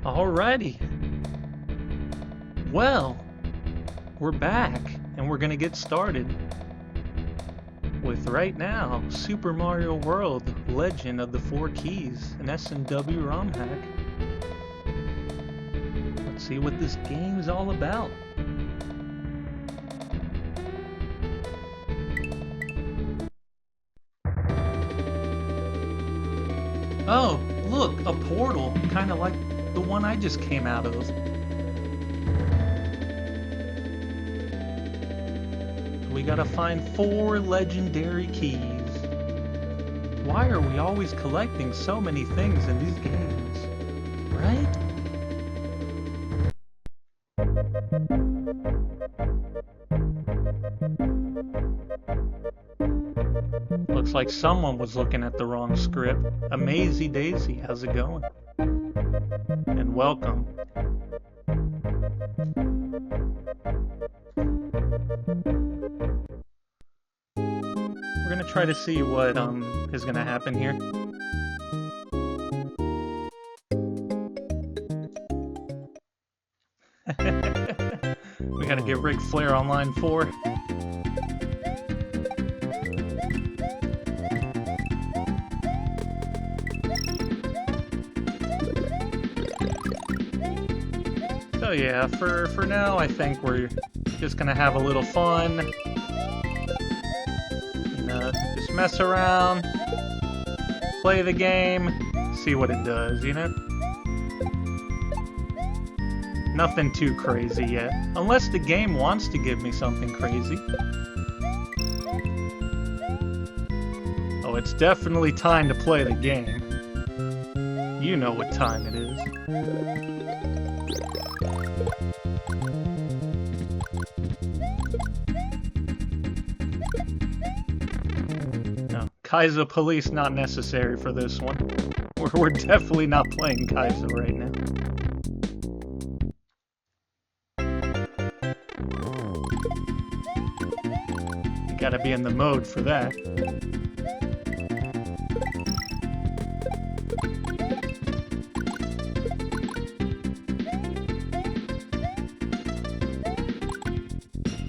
Alrighty. Well, we're back, and we're gonna get started with right now Super Mario World: Legend of the Four Keys, an S&W ROM hack. Let's see what this game's all about. Oh, look, a portal, kind of like the one I just came out of. We gotta find 4 legendary keys. Why are we always collecting so many things in these games? Right? Looks like someone was looking at the wrong script. Amazy Daisy, how's it going? And welcome. We're gonna try to see what is gonna happen here. We gotta get Ric Flair on line 4. So yeah, for now, I think we're just gonna have a little fun. Just mess around, play the game, see what it does, you know? Nothing too crazy yet, unless the game wants to give me something crazy. Oh, it's definitely time to play the game. You know what time it is. Kaizo Police not necessary for this one. We're definitely not playing Kaizo right now. You gotta be in the mode for that.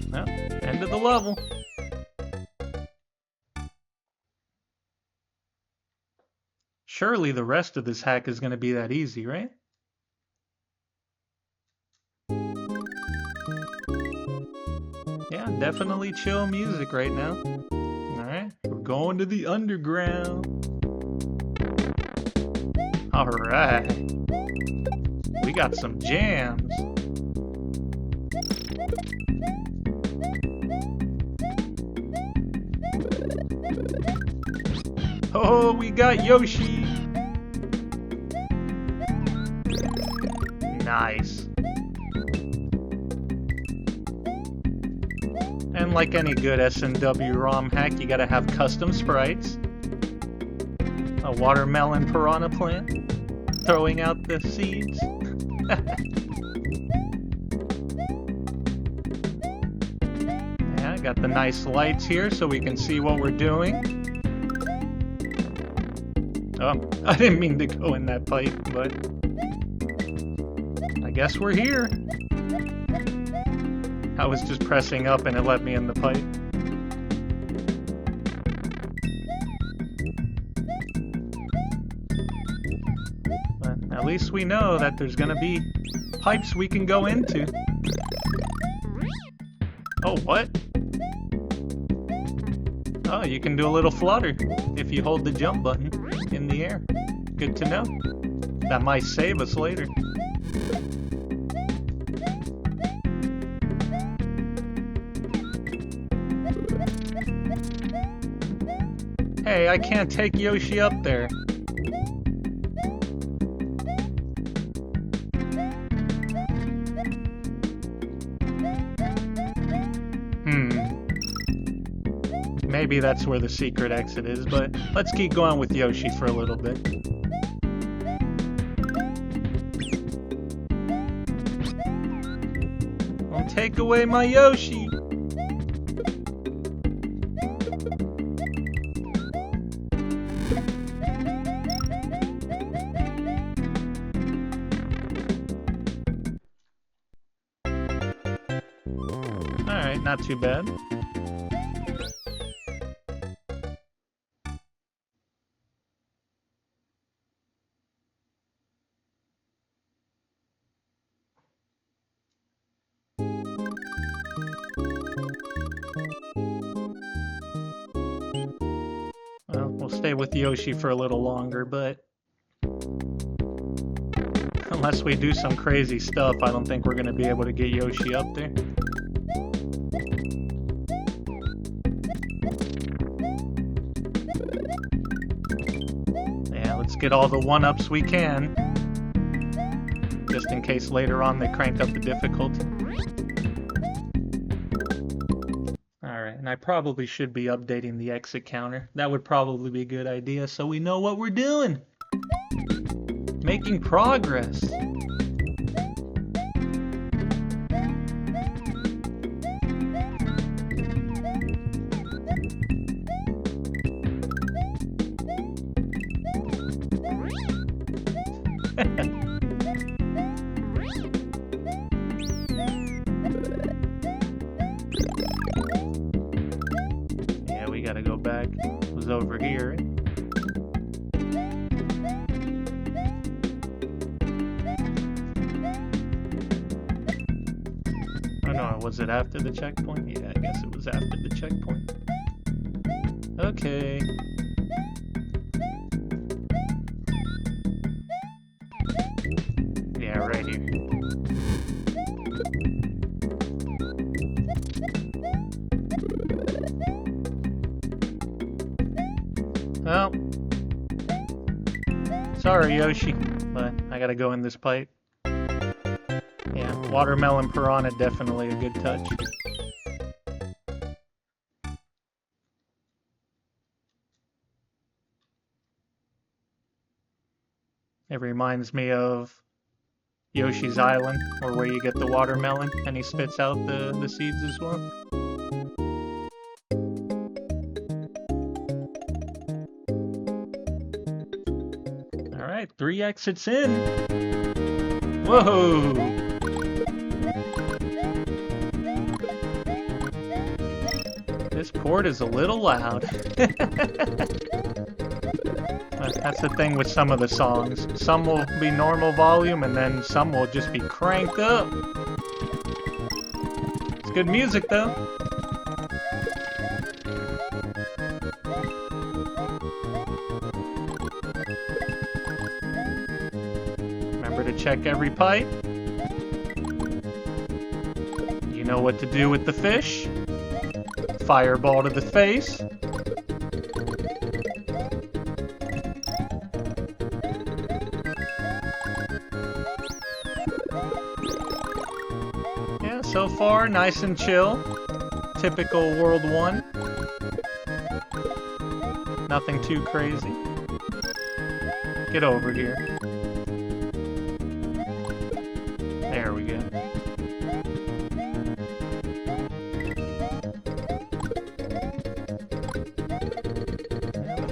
Well, end of the level. Surely the rest of this hack is going to be that easy, right? Yeah, definitely chill music right now. Alright, we're going to the underground. Alright. We got some jams. Oh, we got Yoshi! Nice. And like any good S&W ROM hack, you gotta have custom sprites. A watermelon piranha plant, throwing out the seeds. Yeah, got the nice lights here so we can see what we're doing. Oh, I didn't mean to go in that pipe, but I guess we're here. I was just pressing up and it let me in the pipe. But at least we know that there's gonna be pipes we can go into. Oh, what? Oh, you can do a little flutter if you hold the jump button in the air. Good to know. That might save us later. Hey, I can't take Yoshi up there. Maybe that's where the secret exit is, but let's keep going with Yoshi for a little bit. Don't take away my Yoshi! Alright, not too bad. Well, we'll stay with Yoshi for a little longer, but unless we do some crazy stuff, I don't think we're going to be able to get Yoshi up there. Yeah, let's get all the 1-ups we can, just in case later on they crank up the difficulty. Alright, and I probably should be updating the exit counter. That would probably be a good idea, so we know what we're doing. Making progress. Yeah, we gotta go back. It was over here. Oh no, was it after the checkpoint? Yeah, I guess it was after the checkpoint. Okay. Yeah, right here. Well, sorry Yoshi, but I gotta go in this pipe. Yeah, watermelon piranha, definitely a good touch. It reminds me of Yoshi's Island, or where you get the watermelon and he spits out the seeds as well. Alright, 3 exits in. Whoa! This port is a little loud. That's the thing with some of the songs. Some will be normal volume, and then some will just be cranked up. It's good music, though. Remember to check every pipe. You know what to do with the fish. Fireball to the face. Yeah, so far, nice and chill. Typical World 1. Nothing too crazy. Get over here. There we go.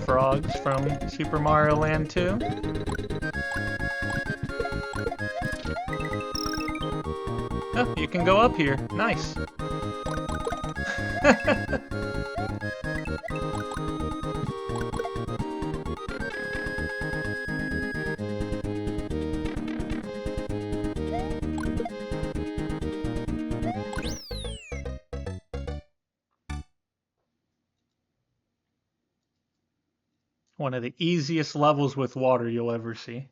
Frogs from Super Mario Land 2. Oh, you can go up here. Nice. One of the easiest levels with water you'll ever see.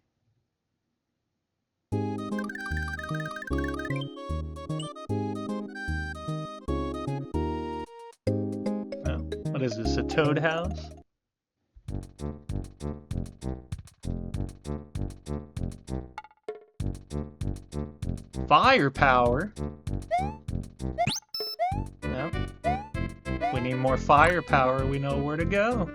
Oh, what is this, a toad house? Firepower? No. We need more firepower, we know where to go.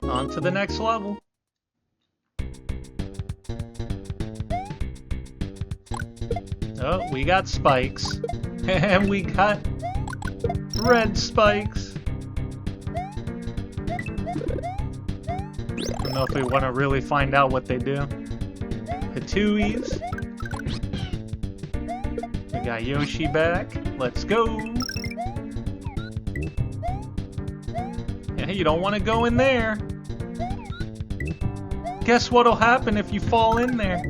On to the next level. Oh, we got spikes. And we got red spikes. I don't know if we want to really find out what they do. Hatuis. We got Yoshi back. Let's go. Hey, you don't want to go in there. Guess what'll happen if you fall in there?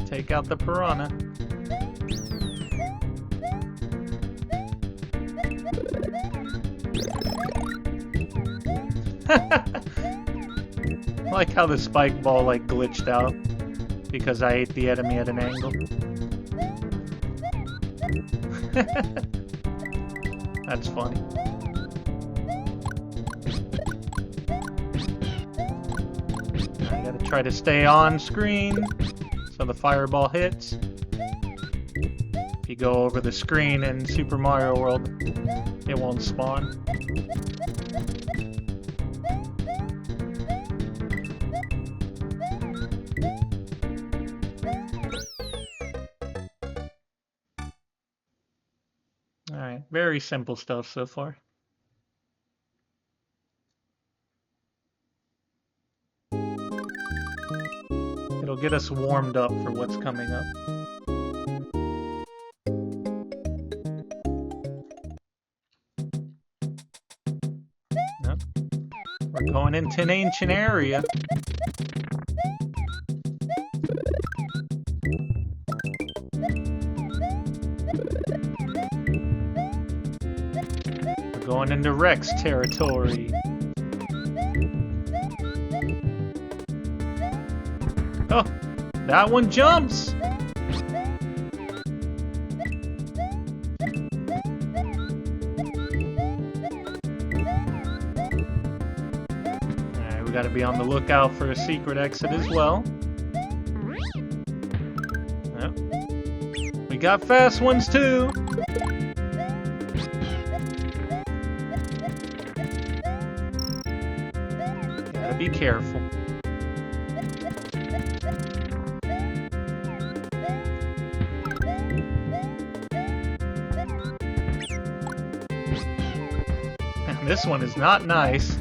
Take out the piranha. I like how the spike ball like glitched out because I ate the enemy at an angle. That's funny. I gotta try to stay on screen so the fireball hits. If you go over the screen in Super Mario World, it won't spawn. Alright, very simple stuff so far. It'll get us warmed up for what's coming up. Yep. We're going into an ancient area. We're going into Rex territory. Oh, that one jumps! Alright, we gotta be on the lookout for a secret exit as well. Yep. We got fast ones too! Gotta be careful. This one is not nice.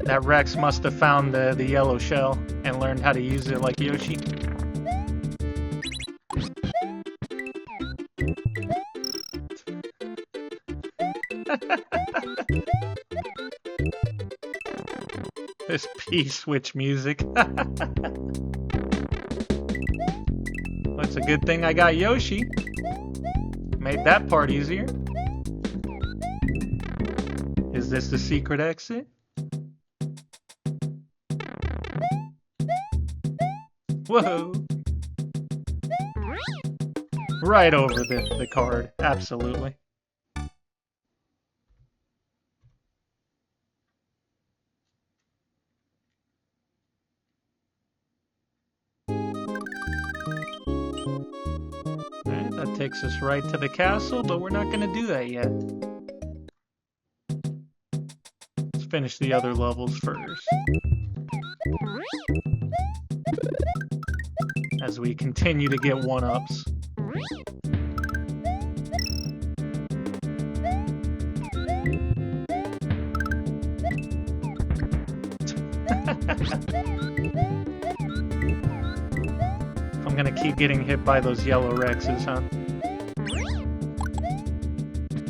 That Rex must have found the yellow shell and learned how to use it like Yoshi. This P-switch music. Well, it's a good thing I got Yoshi. Made that part easier. Is this the secret exit? Whoa! Right over the card, absolutely. Alright, that takes us right to the castle, but we're not gonna do that yet. Finish the other levels first. As we continue to get one-ups. I'm gonna keep getting hit by those yellow Rexes, huh?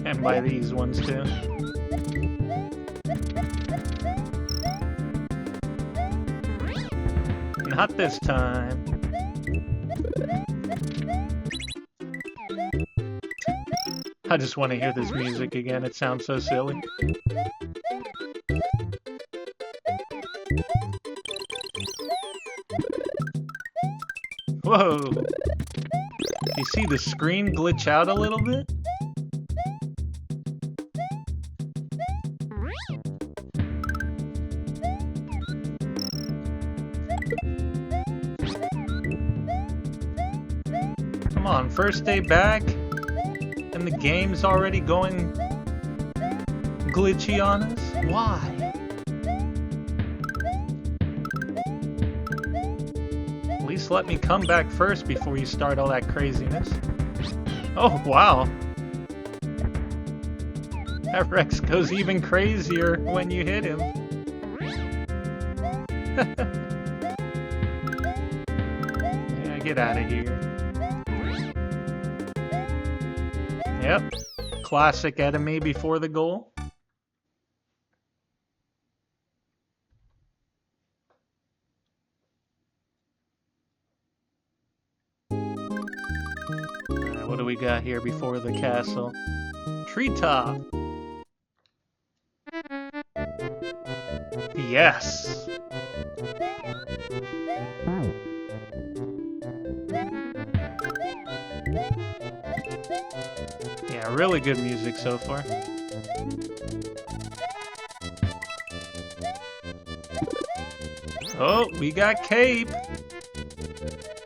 And by these ones too. Not this time. I just want to hear this music again. It sounds so silly. Whoa! You see the screen glitch out a little bit? Come on, first day back, and the game's already going glitchy on us? Why? At least Just let me come back first before you start all that craziness. Oh, wow. That Rex goes even crazier when you hit him. Yeah, get out of here. Yep. Classic enemy before the goal. Alright, what do we got here before the castle? Treetop. Yes. Yeah, really good music so far. Oh, we got Cape.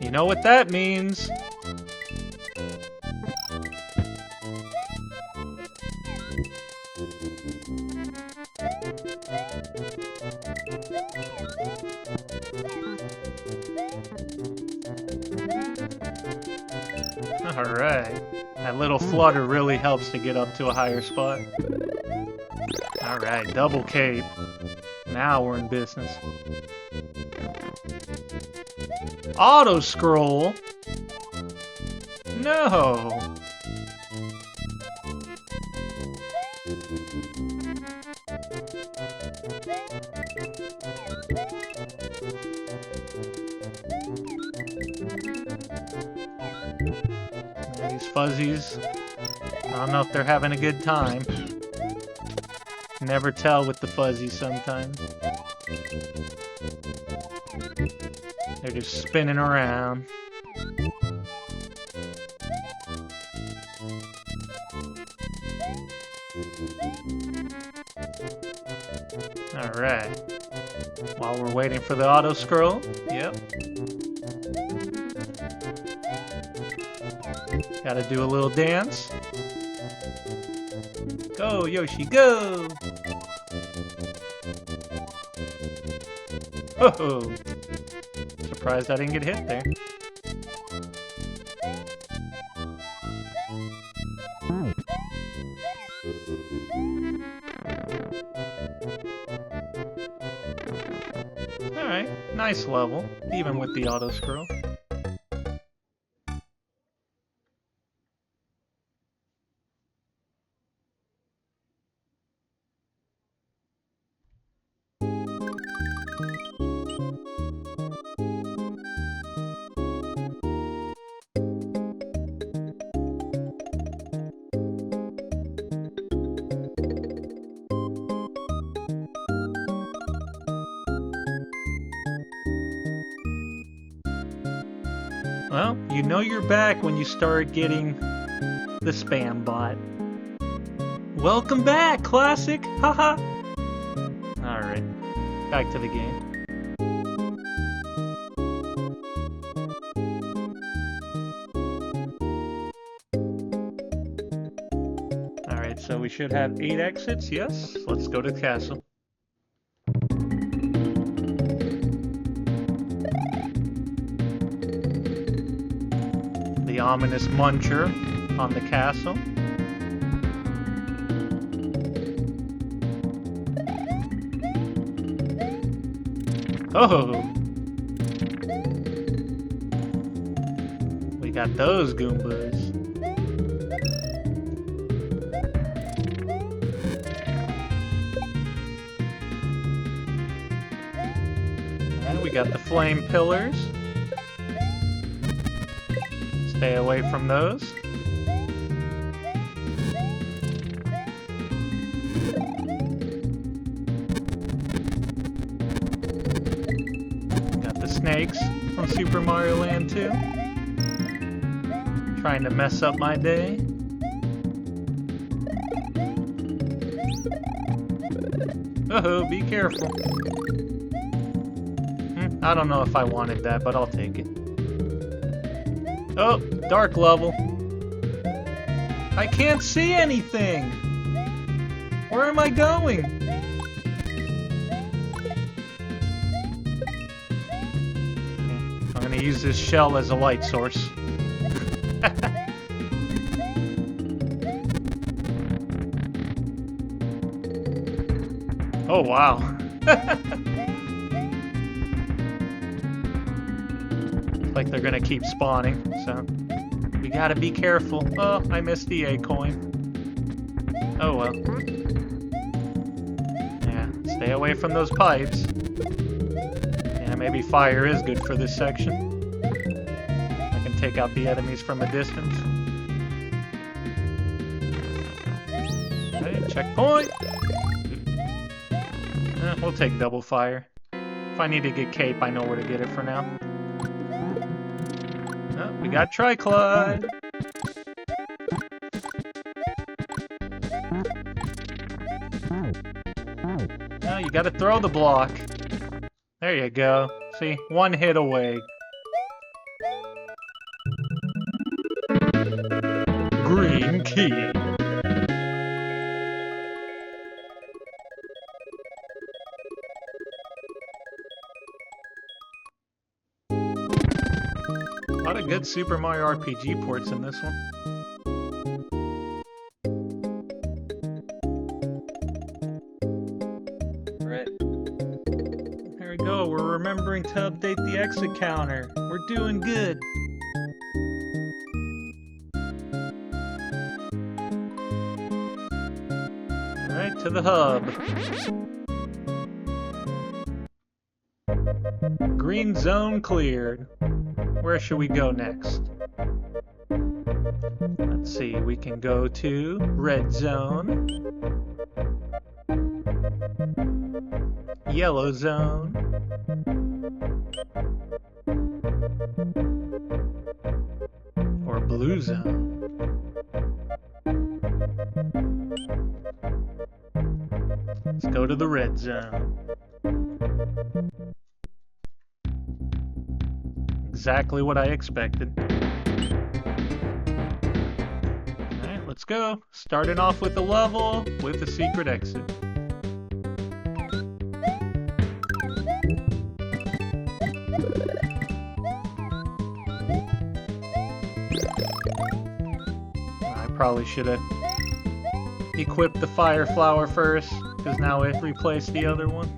You know what that means. Alright. That little flutter really helps to get up to a higher spot. Alright, double cape. Now we're in business. Auto scroll? No! These fuzzies, I don't know if they're having a good time. Never tell with the fuzzies sometimes. They're just spinning around. Alright. While we're waiting for the auto scroll. Yep. Gotta do a little dance. Go, Yoshi, go! Oh! Surprised I didn't get hit there. Alright, nice level, even with the auto scroll. Well, you know you're back when you start getting the spam bot. Welcome back, Classic! Haha! Alright, back to the game. Alright, so we should have 8 exits, yes? Let's go to the castle. The ominous muncher on the castle. Oh! We got those Goombas. And we got the flame pillars. Stay away from those. Got the snakes from Super Mario Land 2. Trying to mess up my day. Oh, be careful. I don't know if I wanted that, but I'll take it. Oh, dark level. I can't see anything! Where am I going? I'm gonna gonna use this shell as a light source. Oh, wow. Like they're gonna keep spawning, so we gotta be careful. Oh, I missed the A coin. Oh well. Yeah, stay away from those pipes. Yeah, maybe fire is good for this section. I can take out the enemies from a distance. Okay, checkpoint! We'll take double fire. If I need to get cape, I know where to get it for now. Oh, we got Triclide! No, you gotta throw the block. There you go. See, one hit away. Green key. A lot of good Super Mario RPG ports in this one. Right. There we go. We're remembering to update the exit counter. We're doing good. Alright, to the hub. Green zone cleared. Where should we go next? Let's see, we can go to red zone, yellow zone, or blue zone. Let's go to the red zone. Exactly what I expected. Alright, let's go. Starting off with a level with a secret exit. I probably should have equipped the fire flower first, because now it replaced the other one.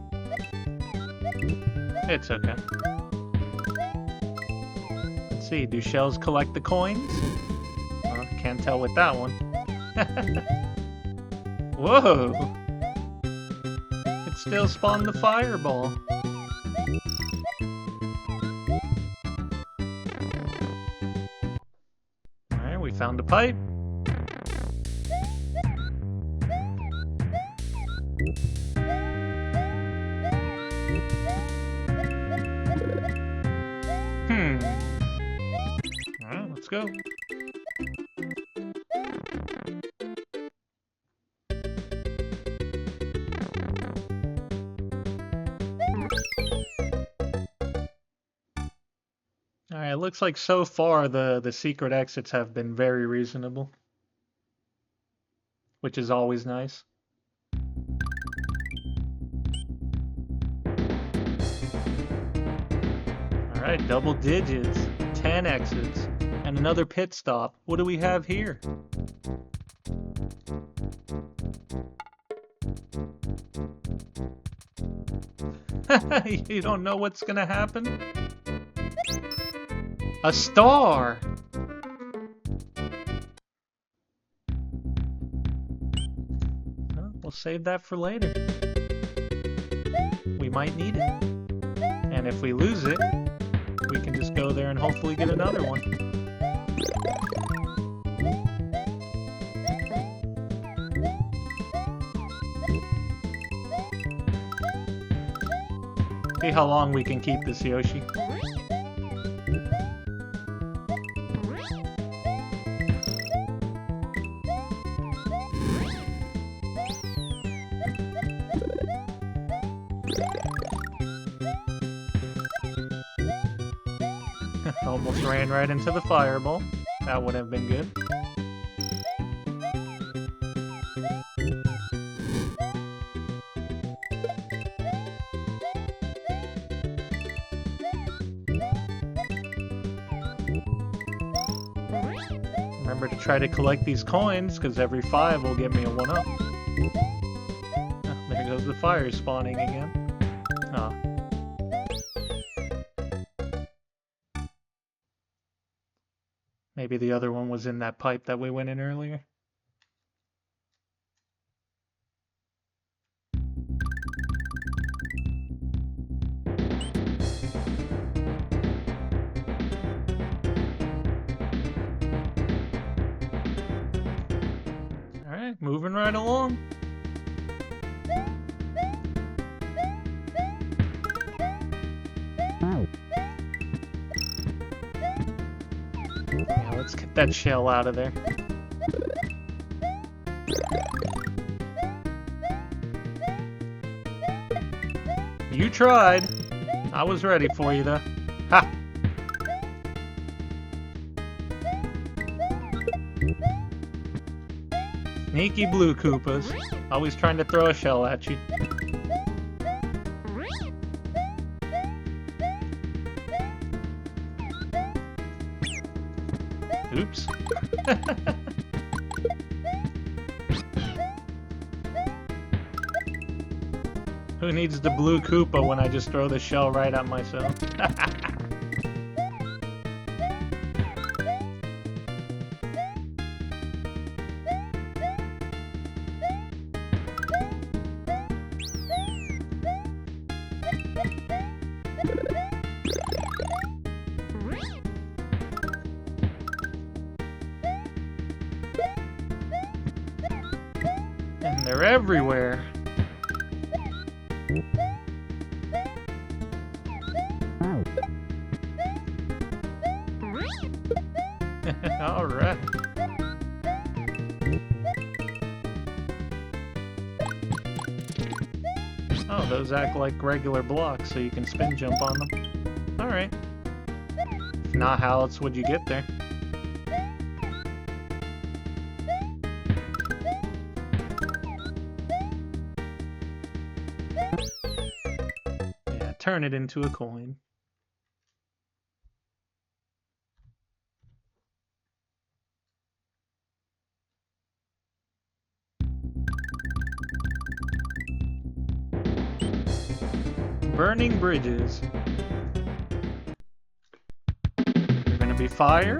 It's okay. See, do shells collect the coins? Well, can't tell with that one. Whoa! It still spawned the fireball. Alright, we found a pipe. Alright, let's go. Alright, looks like so far the secret exits have been very reasonable. Which is always nice. Alright, double digits. 10 exits. And another pit stop. What do we have here? You don't know what's gonna happen? A star! Well, we'll save that for later. We might need it. And if we lose it, we can just go there and hopefully get another one. See how long we can keep this Yoshi. Almost ran right into the fireball. That would have been good. Remember to try to collect these coins, because every 5 will get me a 1-up. Oh, there goes the fire spawning again. Ah. Maybe the other one was in that pipe that we went in earlier. Alright, moving right along. Yeah, let's get that shell out of there. You tried. I was ready for you, though. Ha! Sneaky blue Koopas. Always trying to throw a shell at you. Oops. Who needs the blue Koopa when I just throw the shell right at myself? And they're everywhere. Alright. Oh, those act like regular blocks, so you can spin jump on them. Alright. If not, how else would you get there? Yeah, turn it into a coin. Burning bridges. There's gonna be fire?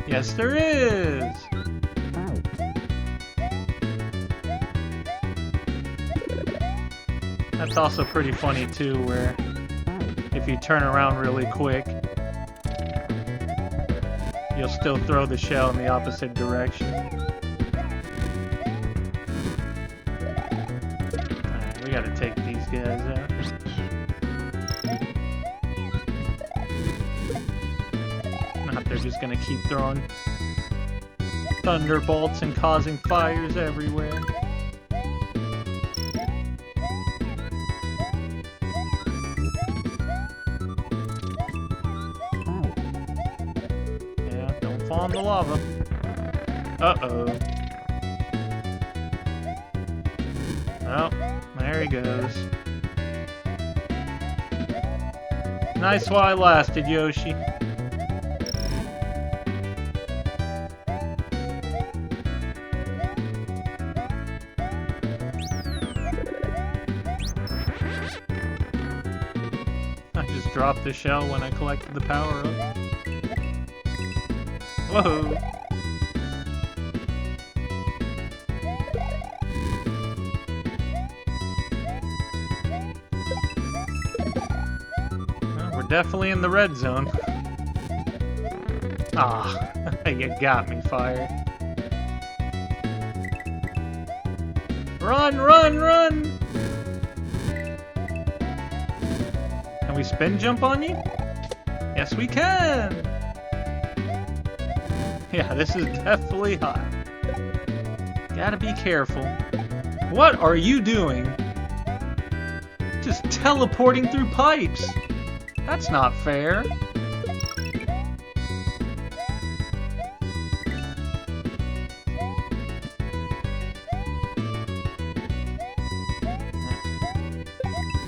Yes, there is! That's also pretty funny too, where if you turn around really quick, you'll still throw the shell in the opposite direction. Alright, we gotta take these guys out. Not they're just gonna keep throwing thunderbolts and causing fires everywhere. Yeah, don't fall in the lava. Uh-oh. Oh, there he goes. Nice while it lasted, Yoshi. I just dropped the shell when I collected the power-up. Whoa! Well, we're definitely in the red zone. Ah, you got me, fire. Run, run, run! Can we spin jump on you? Yes, we can! Yeah, this is definitely hot. Gotta be careful. What are you doing? Just teleporting through pipes. That's not fair.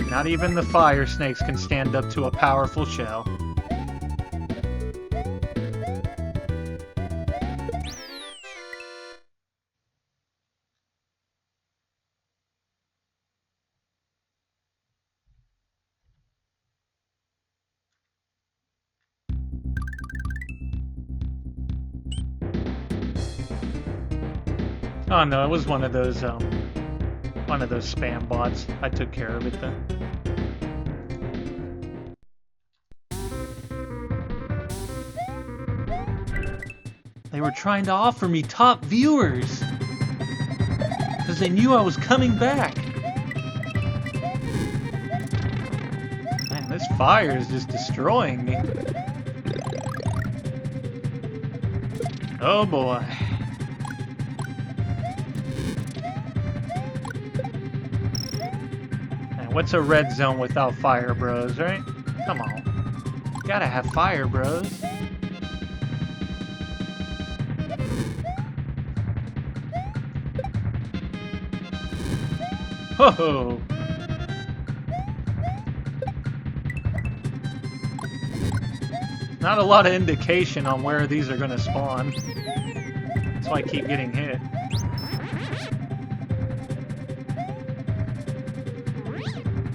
Not even the fire snakes can stand up to a powerful shell. Oh no, it was one of those spam bots. I took care of it then. They were trying to offer me top viewers because they knew I was coming back. Man, this fire is just destroying me. Oh boy. Man, what's a red zone without fire, bros, right? Come on. Gotta have fire, bros. Whoa! Not a lot of indication on where these are gonna spawn. That's why I keep getting hit.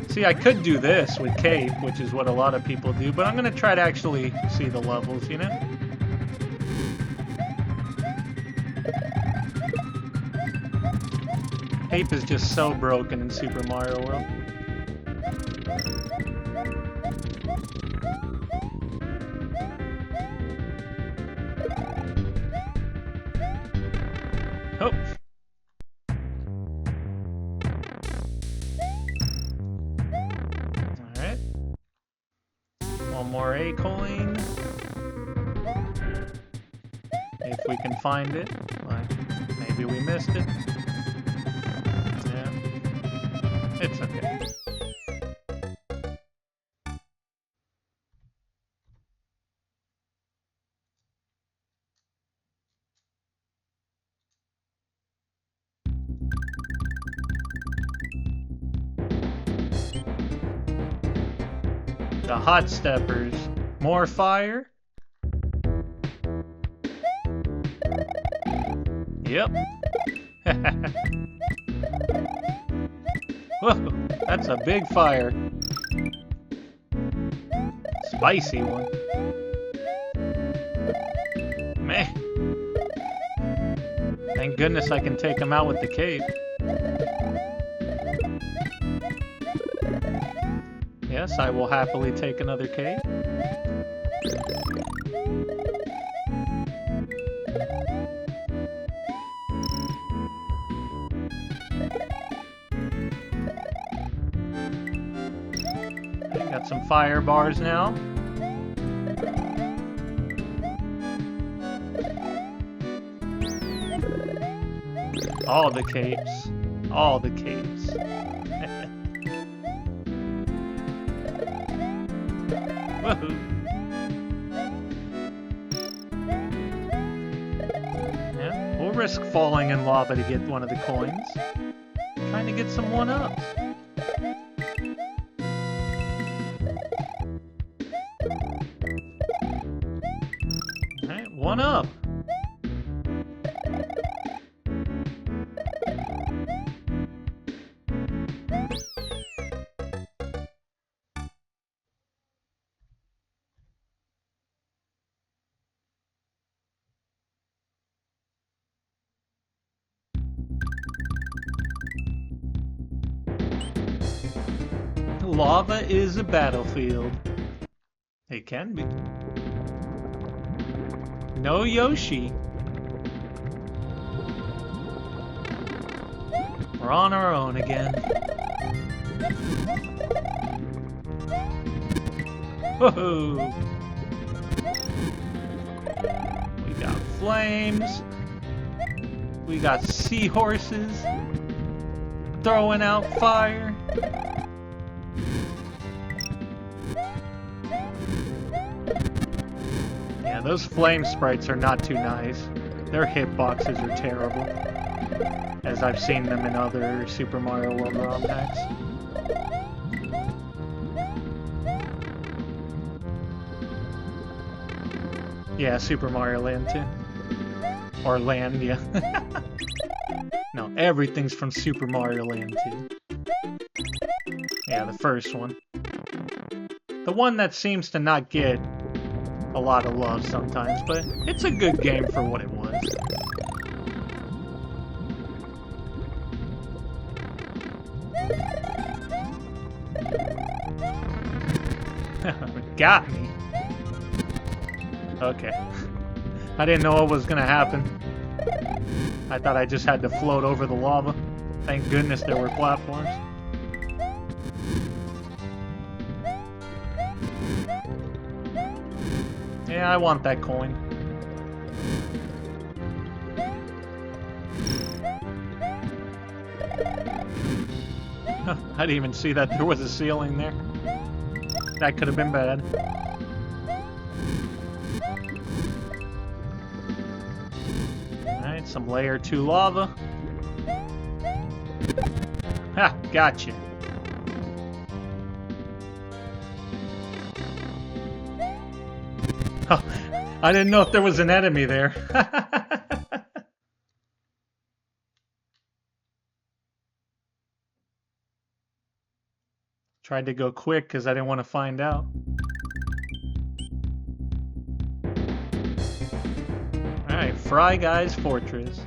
See, I could do this with Cape, which is what a lot of people do, but I'm gonna try to actually see the levels, you know? Cape is just so broken in Super Mario World. Oh. Alright. One more A coin. If we can find it. Like, maybe we missed it. It's okay. The hot steppers. More fire? Yep. Whoa, that's a big fire. Spicy one. Man. Thank goodness I can take him out with the cape. Yes, I will happily take another cape. Got some fire bars now. All the capes. All the capes. Woohoo. Yeah, we'll risk falling in lava to get one of the coins. Trying to get some 1-ups. Alright, 1-up. Lava is a battlefield. It can be. No Yoshi. We're on our own again. Whoa! We got flames. We got seahorses throwing out fire. Yeah, those flame sprites are not too nice. Their hitboxes are terrible, as I've seen them in other Super Mario World ROM hacks. Yeah, Super Mario Land 2. Or Land, yeah. No, everything's from Super Mario Land 2. Yeah, the first one. The one that seems to not get a lot of love sometimes, but it's a good game for what it was. got me. Okay. I didn't know what was gonna happen. I thought I just had to float over the lava. Thank goodness there were platforms. Yeah, I want that coin. I didn't even see that there was a ceiling there. That could have been bad. Alright, some layer 2 lava. Ha! Gotcha. Oh, I didn't know if there was an enemy there. Tried to go quick because I didn't want to find out. Alright, Fry Guy's Fortress.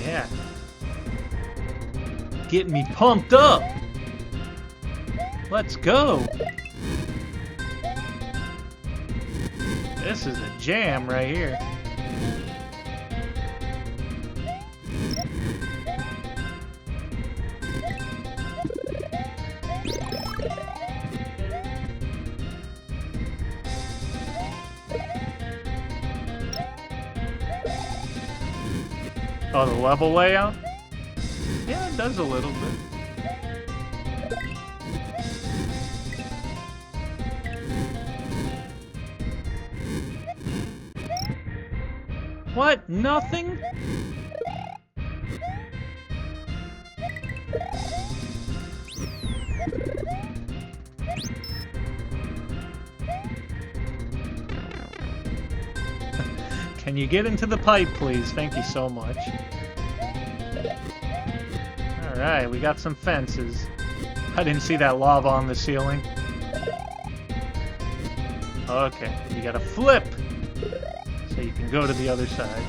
Yeah. Get me pumped up! Let's go! This is a jam right here. Oh, the level layout? Yeah, it does a little bit. What? Nothing? Can you get into the pipe, please? Thank you so much. Alright, we got some fences. I didn't see that lava on the ceiling. Okay, you gotta flip! So you can go to the other side.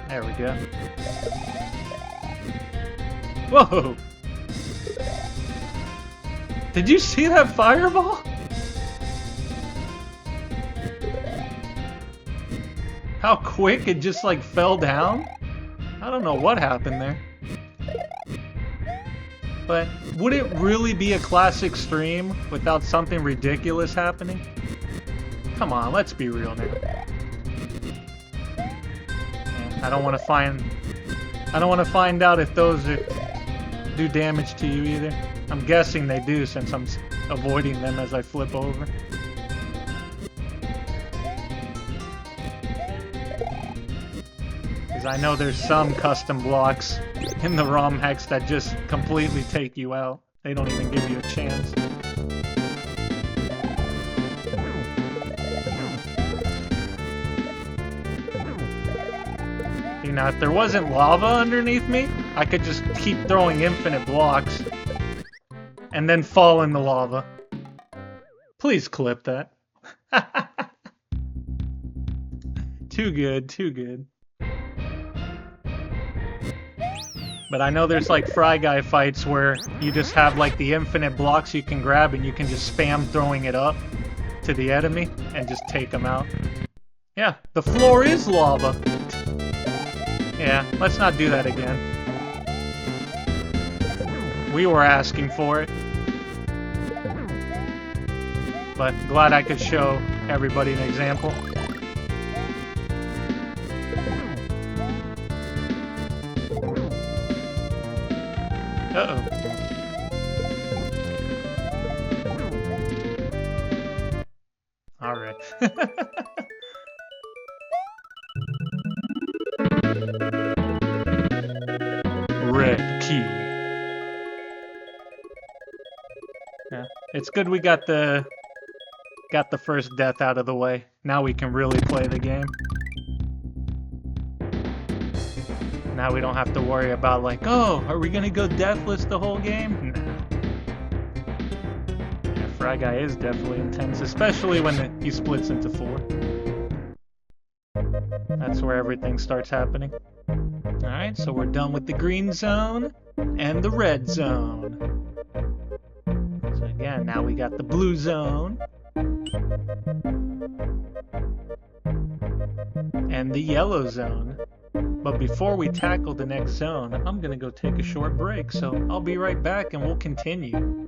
There we go. Whoa! Did you see that fireball? How quick it just like fell down? I don't know what happened there. But would it really be a classic stream without something ridiculous happening? Come on, let's be real now. I don't want to find out if those do damage to you either. I'm guessing they do since I'm avoiding them as I flip over. Because I know there's some custom blocks in the ROM hacks that just completely take you out. They don't even give you a chance. Now, if there wasn't lava underneath me, I could just keep throwing infinite blocks and then fall in the lava. Please clip that. Too good, too good. But I know there's like Fry Guy fights where you just have like the infinite blocks you can grab and you can just spam throwing it up to the enemy and just take them out. Yeah, the floor is lava. Yeah, let's not do that again. We were asking for it. But glad I could show everybody an example. Uh-oh. Alright. Red key. Yeah, it's good we got the first death out of the way. Now we can really play the game. Now we don't have to worry about like, oh, are we gonna go deathless the whole game? Nah. Yeah, Fry Guy is definitely intense, especially when he splits into 4. That's where everything starts happening. Alright, so we're done with the green zone and the red zone. So again, now we got the blue zone and the yellow zone. But before we tackle the next zone, I'm gonna go take a short break, so I'll be right back and we'll continue.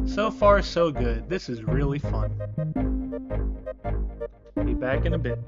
So far, so good. This is really fun. Be back in a bit.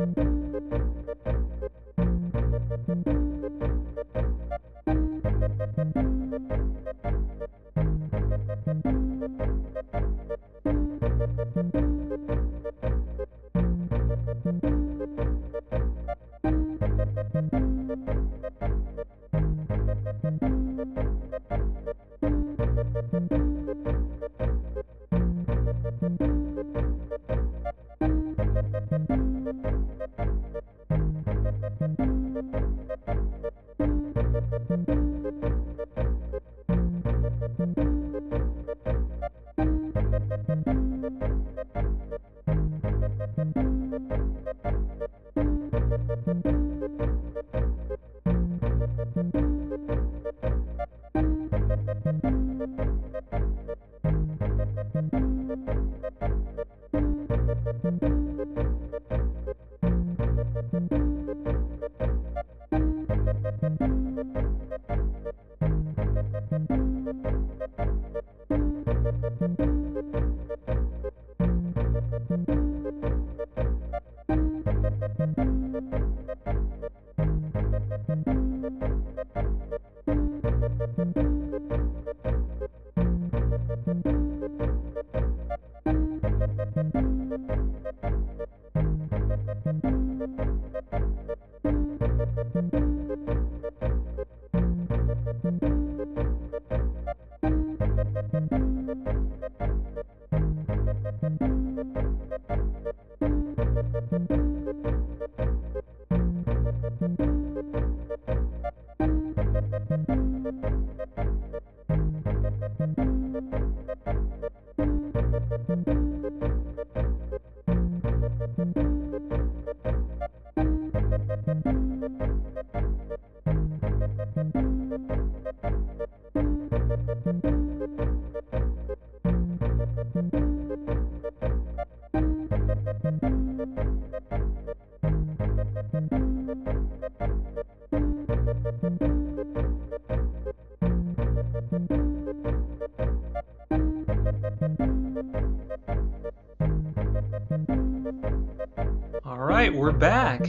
Alright, we're back.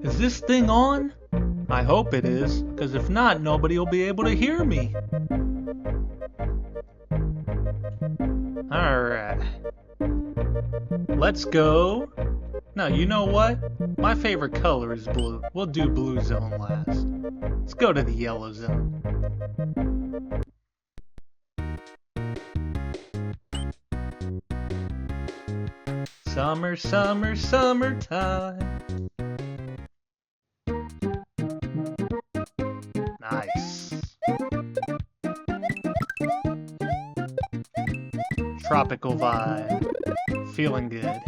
Is this thing on? I hope it is, because if not, nobody will be able to hear me. Alright. Let's go. No, you know what? My favorite color is blue. We'll do blue zone last. Let's go to the yellow zone. Summer, summer, summertime. Nice. Tropical vibe. Feeling good.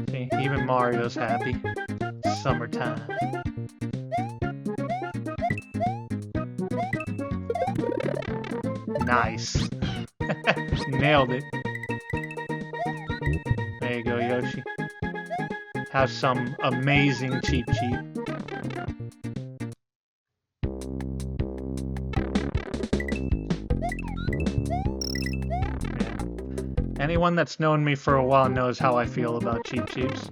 See, even Mario's happy. Summertime. Nice. Nailed it. There you go, Yoshi. Have some amazing Cheep Cheep. Yeah. Anyone that's known me for a while knows how I feel about Cheep Cheeps.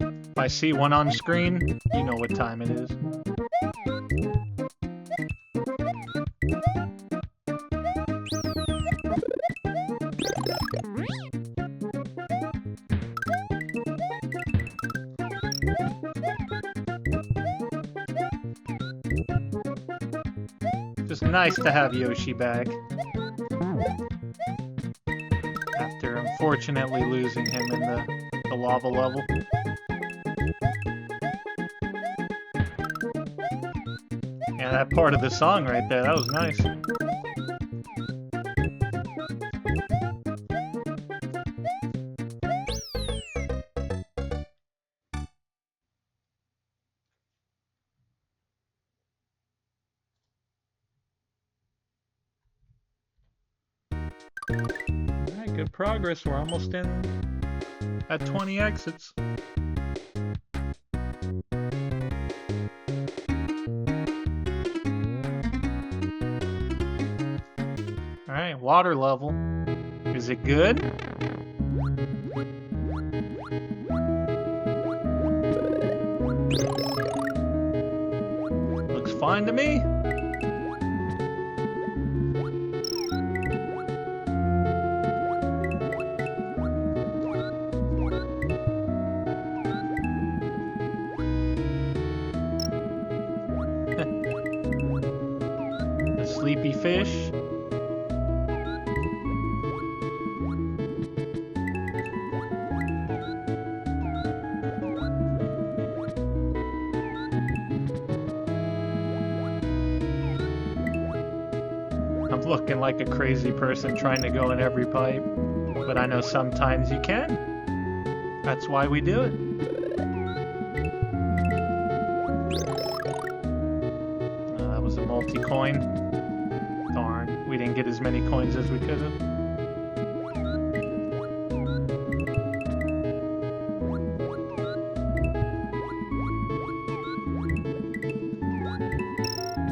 If I see one on screen, you know what time it is. Just nice to have Yoshi back. After unfortunately losing him in the lava level. Yeah, that part of the song right there, that was nice. Alright, good progress. We're almost in at 20 exits. Alright, water level. Is it good? Looks fine to me. The sleepy fish. I'm looking like a crazy person trying to go in every pipe, but I know sometimes you can. That's why we do it. That was a multi-coin. Darn, we didn't get as many coins as we could have.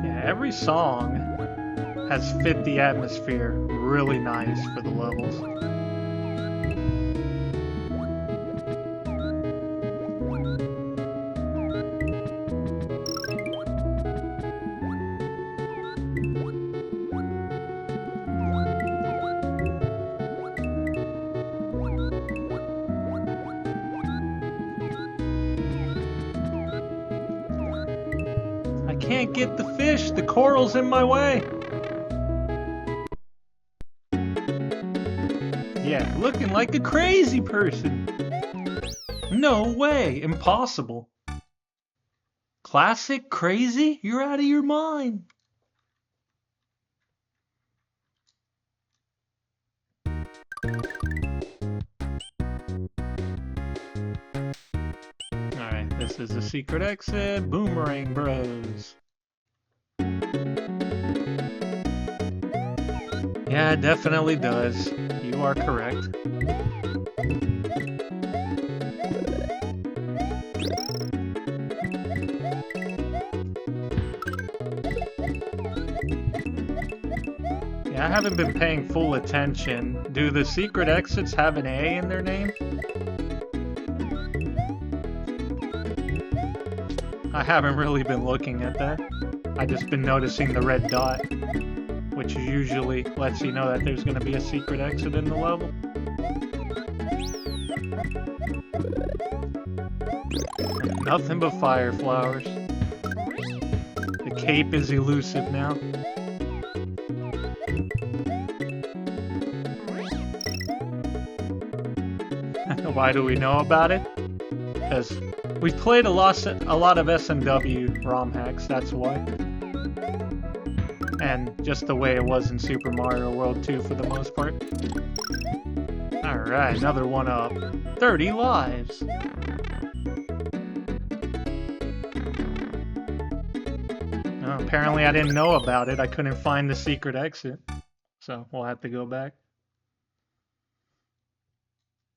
Yeah, every song has fit the atmosphere really nice for the levels. I can't get the fish, the coral's in my way. Yeah, looking like a crazy person. No way, impossible. Classic crazy? You're out of your mind. Alright, this is a secret exit. Boomerang Bros. Yeah, it definitely does. You are correct. Yeah, I haven't been paying full attention. Do the secret exits have an A in their name? I haven't really been looking at that. I've just been noticing the red dot, which usually lets you know that there's going to be a secret exit in the level. And nothing but fire flowers. The cape is elusive now. Why do we know about it? Because we've played a lot of SMW ROM hacks, that's why. And just the way it was in Super Mario World 2 for the most part. Alright, another one up. 30 lives! Oh, apparently I didn't know about it. I couldn't find the secret exit. So we'll have to go back.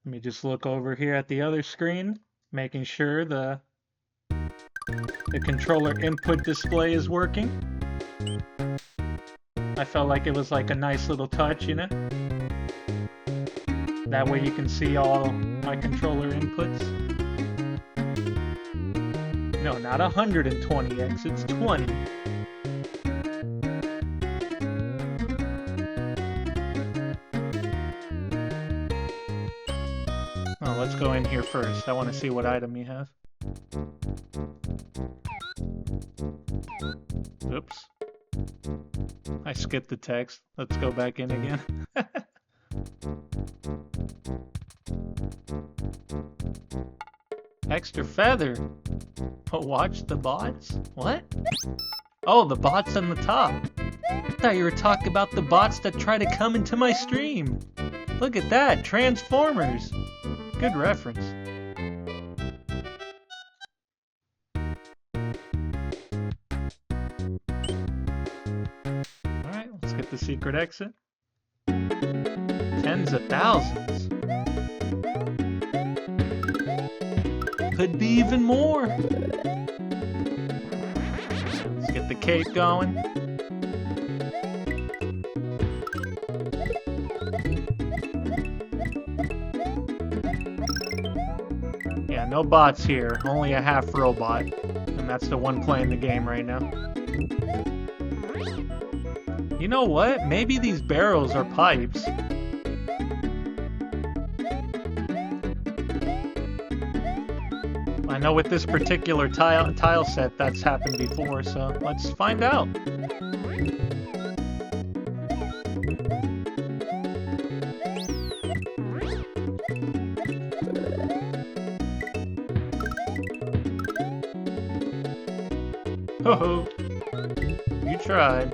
Let me just look over here at the other screen, making sure the controller input display is working. I felt like it was like a nice little touch, you know? That way you can see all my controller inputs. No, not 120 exits, 20. Oh, let's go in here first. I want to see what item you have. Oops. I skipped the text. Let's go back in again. Extra feather. Oh, watch the bots? What? Oh, the bots on the top. I thought you were talking about the bots that try to come into my stream. Look at that, Transformers. Good reference. Alright, let's get the secret exit. Tens of thousands. Could be even more. Let's get the cake going. Yeah, no bots here, only a half robot. And that's the one playing the game right now. You know what? Maybe these barrels are pipes. I know with this particular tile set that's happened before, so let's find out. Ho-ho! You tried.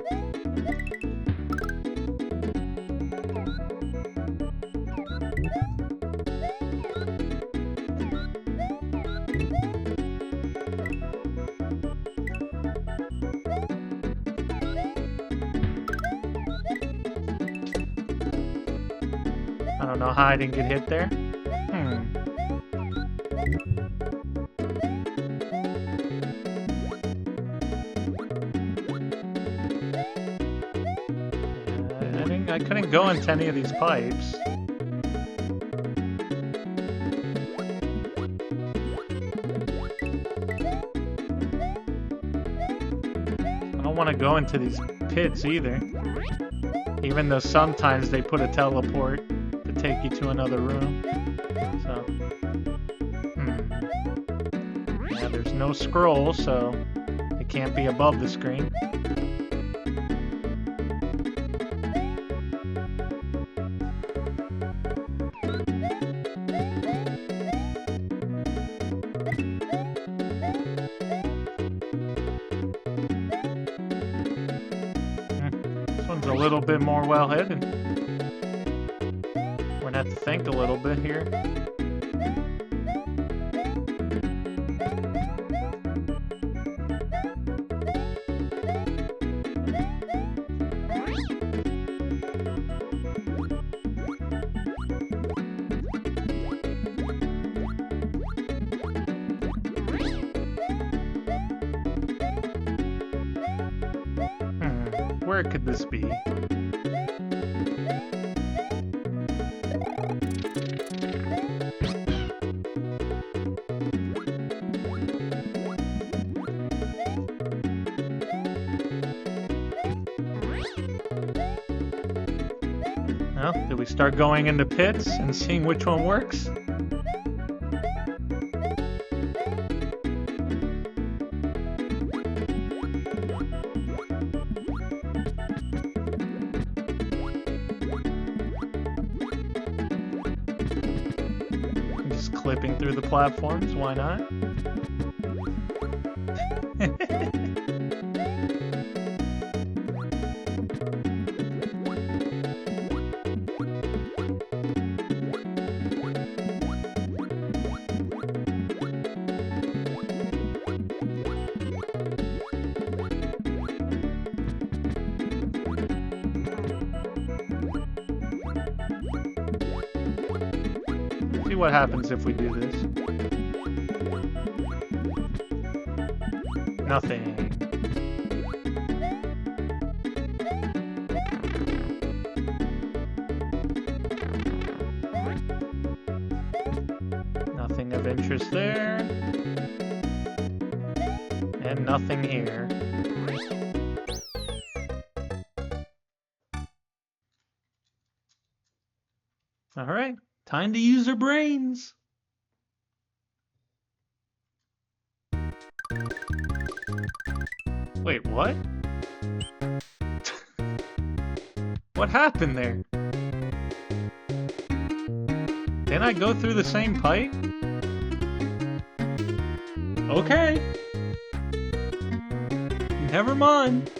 I don't know how I didn't get hit there. I couldn't go into any of these pipes. I don't want to go into these pits either. Even though sometimes they put a teleport to take you to another room. So, yeah, there's no scroll, so it can't be above the screen. A little bit more well hidden. We're gonna have to think a little bit here. Where could this be? Well, did we start going into pits and seeing which one works? Clipping through the platforms, why not? See what happens if we do this. Nothing. Nothing of interest there. And nothing here. Alright, time to use our brains. Wait, what? What happened there? Didn't I go through the same pipe? Okay. Never mind.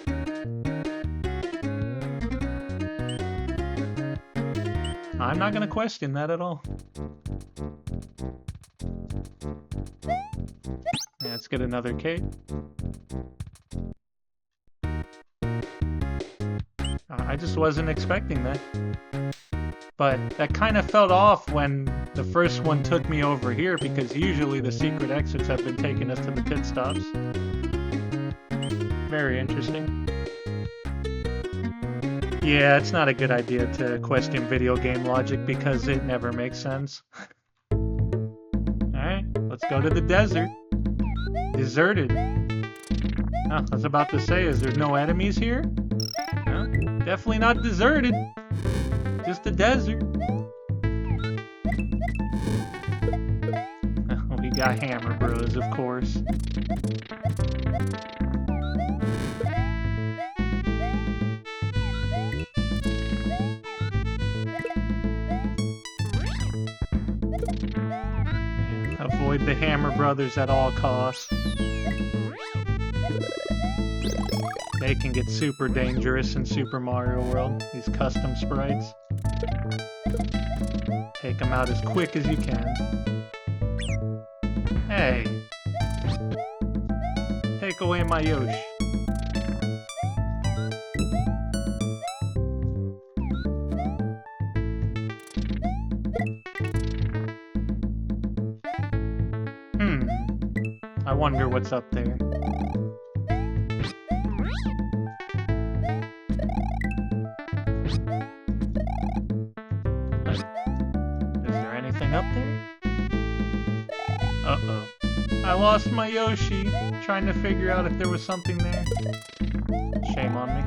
I'm not gonna question that at all. Yeah, let's get another cape. I just wasn't expecting that. But that kind of felt off when the first one took me over here, because usually the secret exits have been taking us to the pit stops. Very interesting. Yeah, it's not a good idea to question video game logic because it never makes sense. Alright, let's go to the desert. Deserted. Oh, I was about to say, is there no enemies here? No, definitely not deserted. Just a desert. We got Hammer Bros, of course. Avoid the Hammer Brothers at all costs. They can get super dangerous in Super Mario World, these custom sprites. Take them out as quick as you can. Hey! Take away my Yoshi. I wonder what's up there. Is there anything up there? Uh-oh. I lost my Yoshi, trying to figure out if there was something there. Shame on me.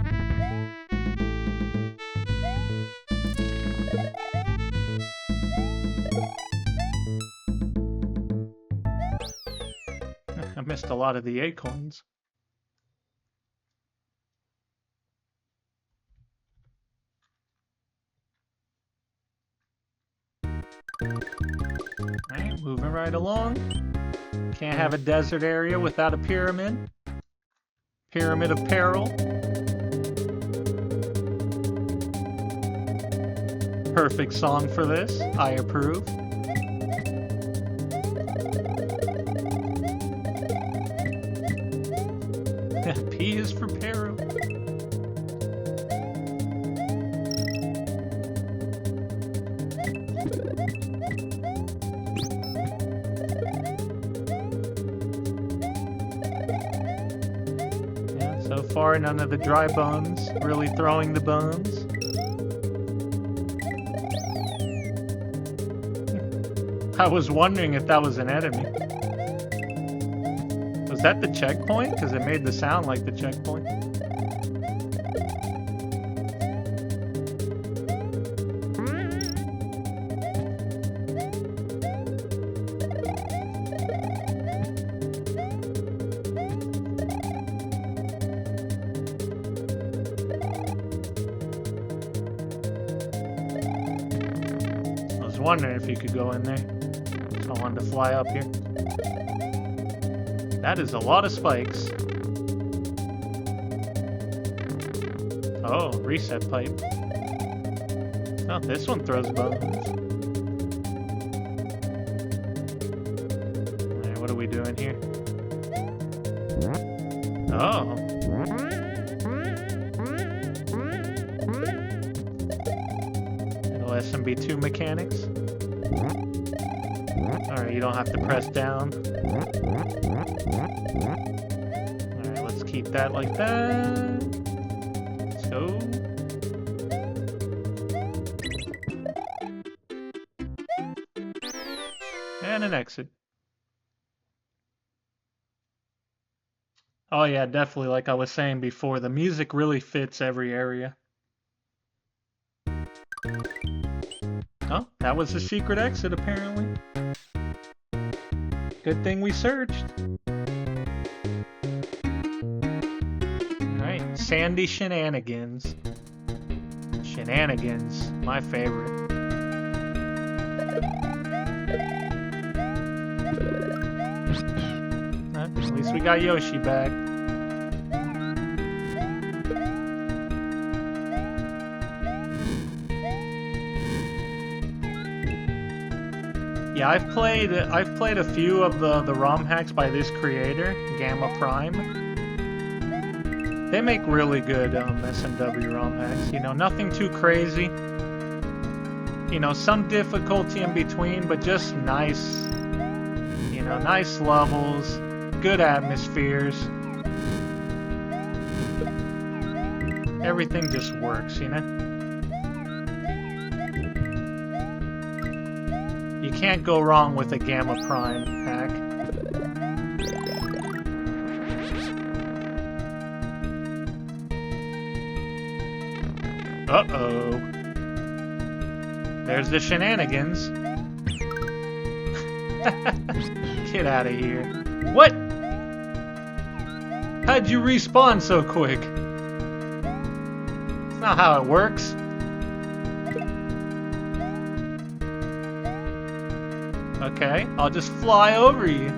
I missed a lot of the acorns. Alright, moving right along. Can't have a desert area without a pyramid. Pyramid of Peril. Perfect song for this. I approve. P is for Peril. Yeah, so far none of the dry bones really throwing the bones. I was wondering if that was an enemy. Was that the checkpoint? Because it made the sound like the checkpoint. I was wondering if you could go in there. So I wanted to fly up here. That is a lot of spikes. Oh, reset pipe. Oh, this one throws bones. Alright, what are we doing here? Oh. Little SMB2 mechanics. Alright, you don't have to press down. Alright, let's keep that like that. Let's go. And an exit. Oh yeah, definitely, like I was saying before, the music really fits every area. Oh, that was the secret exit apparently. Good thing we searched. Alright, Sandy Shenanigans. Shenanigans, my favorite. At least we got Yoshi back. Yeah, I've played a few of the ROM hacks by this creator, Gamma Prime. They make really good S&W ROM hacks. You know, nothing too crazy. You know, some difficulty in between, but just nice. You know, nice levels, good atmospheres. Everything just works, you know? You can't go wrong with a Gamma Prime hack. Uh-oh. There's the shenanigans. Get out of here. What? How'd you respawn so quick? That's not how it works. Okay, I'll just fly over you.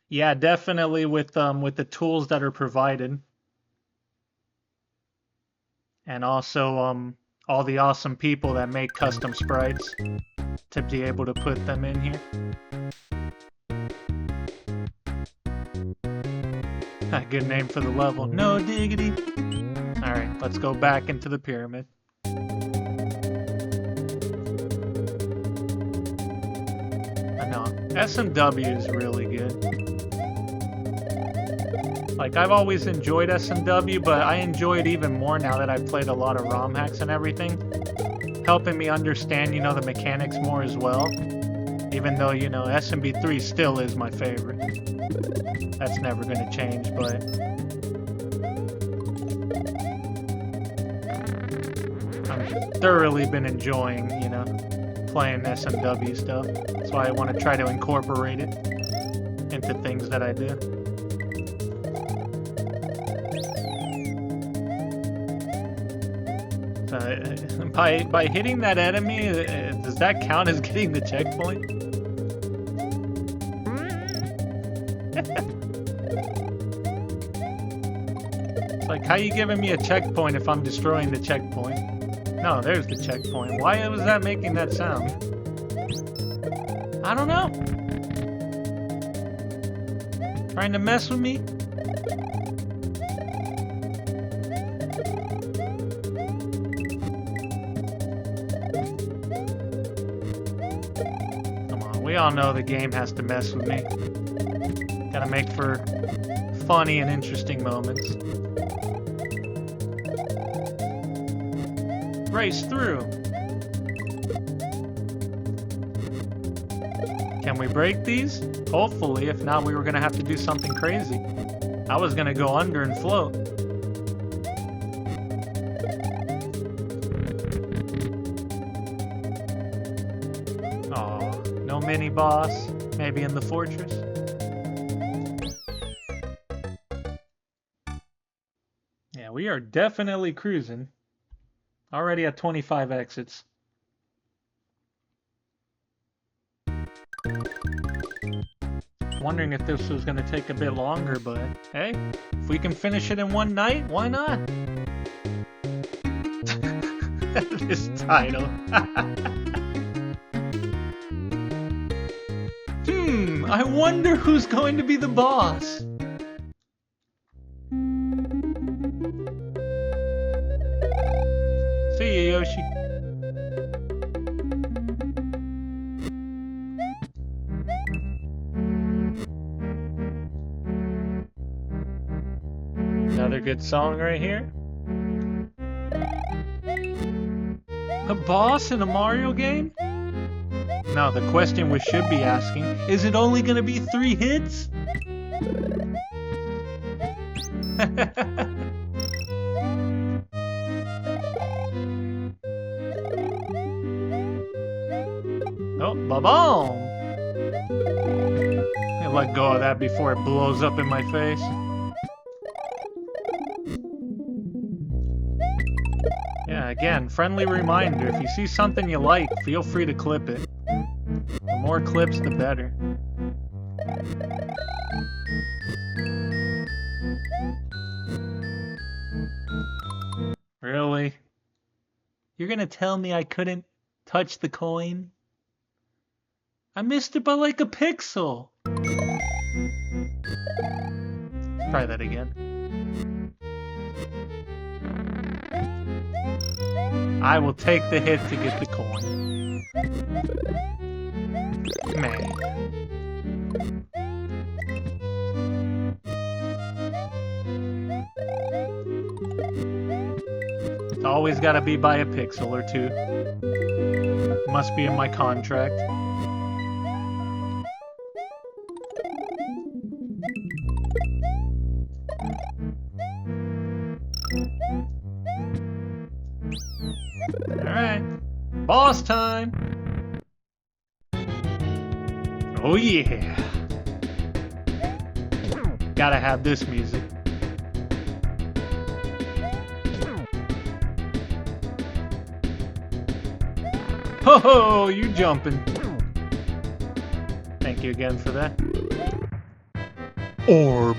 Yeah, definitely with the tools that are provided. And also all the awesome people that make custom sprites to be able to put them in here. Good name for the level. No diggity. Alright, let's go back into the pyramid. I know. S&W is really good. Like, I've always enjoyed S&W, but I enjoy it even more now that I've played a lot of ROM hacks and everything. Helping me understand, you know, the mechanics more as well. Even though, you know, SMB3 still is my favorite. That's never going to change, but... I've thoroughly been enjoying, you know, playing SMW stuff. That's why I want to try to incorporate it into things that I do. By hitting that enemy, does that count as getting the checkpoint? It's like, how you giving me a checkpoint if I'm destroying the checkpoint? No, there's the checkpoint. Why was that making that sound? I don't know. Trying to mess with me? We all know the game has to mess with me. Gotta make for funny and interesting moments. Race through. Can we break these? Hopefully, if not, we were gonna have to do something crazy. I was gonna go under and float. No mini boss, maybe in the fortress. Yeah, we are definitely cruising. Already at 25 exits. Wondering if this was going to take a bit longer, but hey, if we can finish it in one night, why not? This title. I wonder who's going to be the boss. See you, Yoshi. Another good song right here. A boss in a Mario game? Now, the question we should be asking, is it only gonna be 3 hits? Oh, ba-boom! I'll let go of that before it blows up in my face. Yeah, again, friendly reminder, if you see something you like, feel free to clip it. The more clips, the better. Really? You're gonna tell me I couldn't touch the coin? I missed it by like a pixel. Try that again. I will take the hit to get the coin. Man. It's always gotta be by a pixel or two. Must be in my contract. Alright. Boss time! Oh yeah! Gotta have this music. Ho ho! You jumping. Thank you again for that. Orb.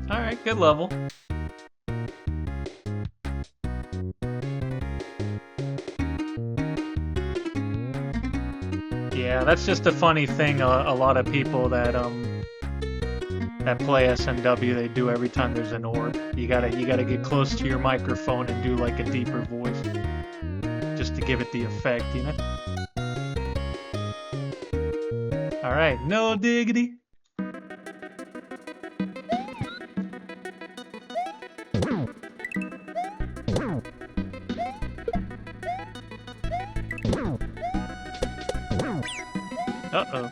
Alright, good level. Yeah, that's just a funny thing a lot of people that play SNW, they do every time there's an orb. You gotta get close to your microphone and do like a deeper voice. Just to give it the effect, you know? Alright, no diggity. Uh-oh.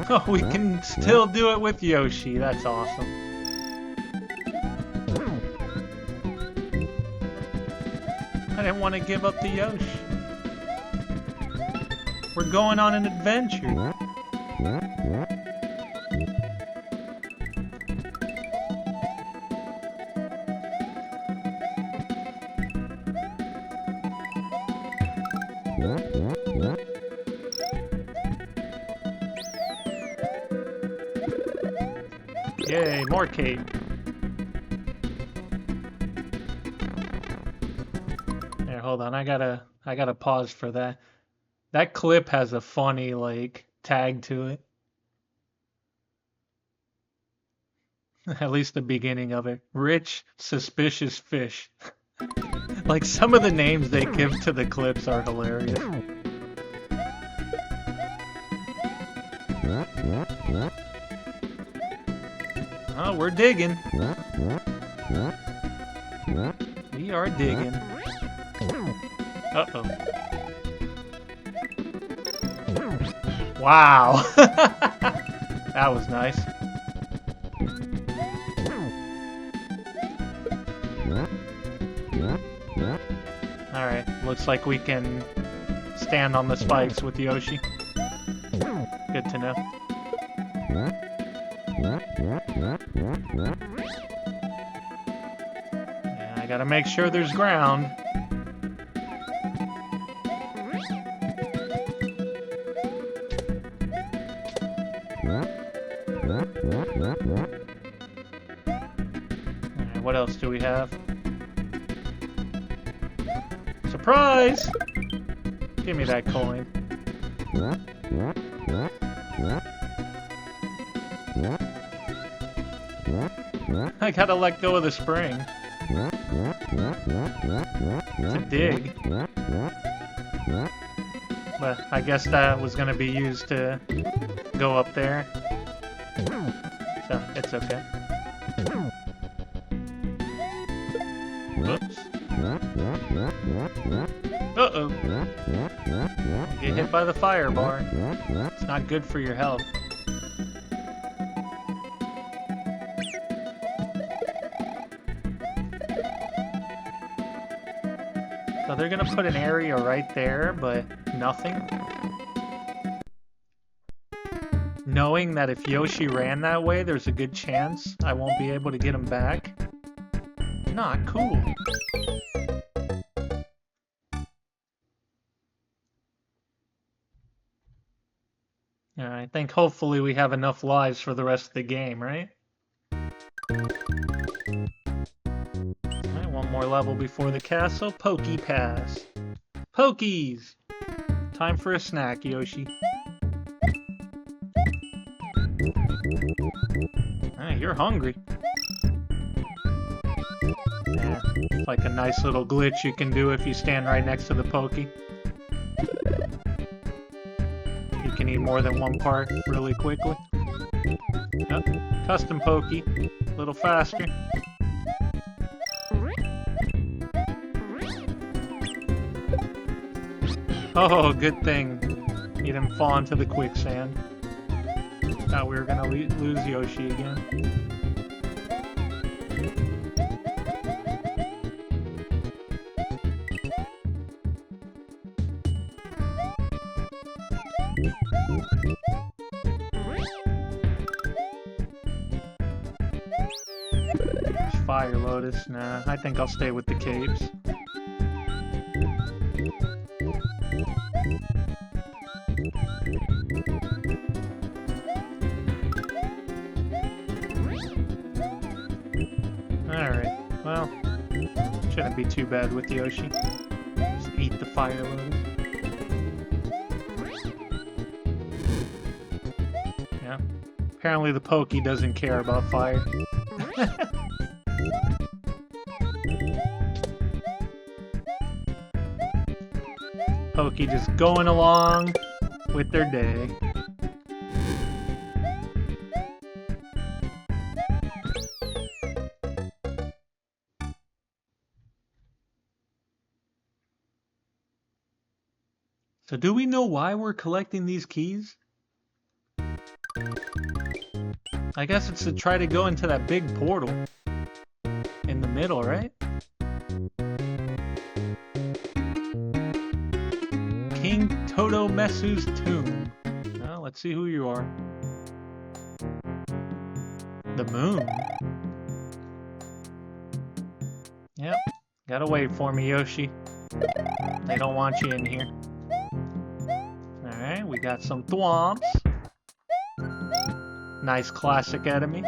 Oh, we can still do it with Yoshi. That's awesome. I didn't want to give up the Yoshi. We're going on an adventure. Yay, more cake. Here, hold on. I gotta pause for that. That clip has a funny, like, tag to it. At least the beginning of it. Rich, suspicious fish. Like, some of the names they give to the clips are hilarious. Oh, we're digging. We are digging. Uh-oh. Wow. That was nice. Alright, looks like we can stand on the spikes with Yoshi. Good to know. Yeah, I gotta make sure there's ground. Alright, what else do we have? Surprise! Give me that coin. I gotta let go of the spring. To dig. But I guess that was gonna be used to go up there. So, it's okay. Whoops. Uh-oh. Get hit by the fire bar. It's not good for your health. So they're gonna put an area right there, but nothing. Knowing that if Yoshi ran that way, there's a good chance I won't be able to get him back. Not cool. I think hopefully we have enough lives for the rest of the game, right? Alright, one more level before the castle. Pokey Pass. Pokies! Time for a snack, Yoshi. Alright, you're hungry. Yeah, it's like a nice little glitch you can do if you stand right next to the Pokey. You can eat more than one part really quickly. Yep. Custom Pokey. A little faster. Oh, good thing you didn't fall into the quicksand. Thought we were gonna lose Yoshi again. Fire Lotus? Nah, I think I'll stay with the caves. Alright, well, shouldn't be too bad with Yoshi. Just eat the Fire Lotus. Yeah, apparently the Pokey doesn't care about fire. Pokey just going along with their day. So do we know why we're collecting these keys? I guess it's to try to go into that big portal in the middle, right? King Totomesu's tomb. Well, let's see who you are. The moon. Yep. Gotta wait for me, Yoshi. They don't want you in here. Alright, we got some thwomps. Nice classic enemy.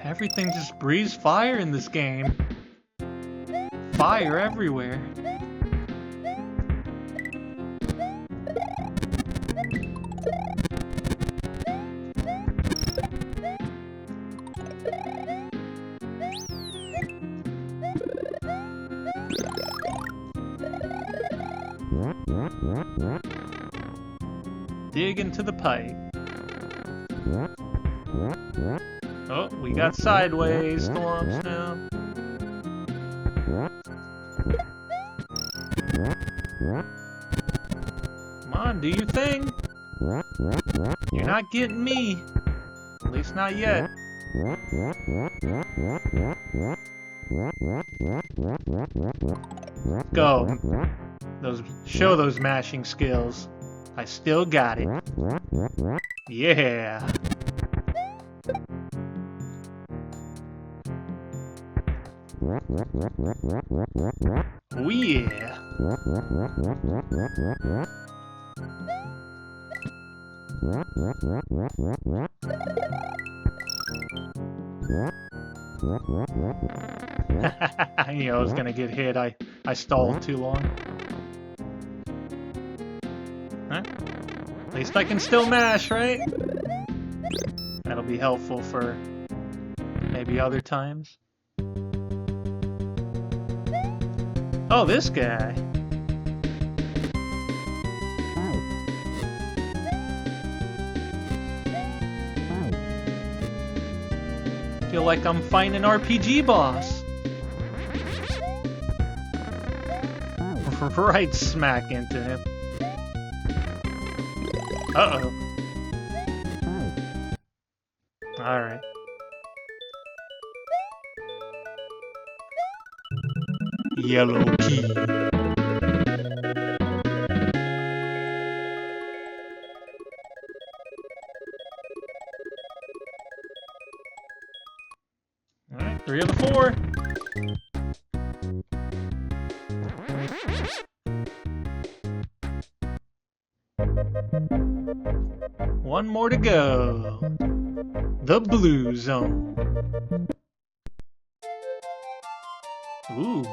Everything just breathes fire in this game. Fire everywhere. Dig into the pipe. Oh, we got sideways thwomps now. Come on, do your thing. You're not getting me. At least not yet. Go. Show those mashing skills. I still got it. Yeah. Oh yeah. I knew I was gonna get hit. I stalled too long. Huh? At least I can still mash, right? That'll be helpful for maybe other times. Oh, this guy. Feel like I'm fighting an RPG boss. Right smack into him. Uh-oh. Alright. Yellow key. Alright, 3 of the 4. One more to go. The blue zone. Ooh.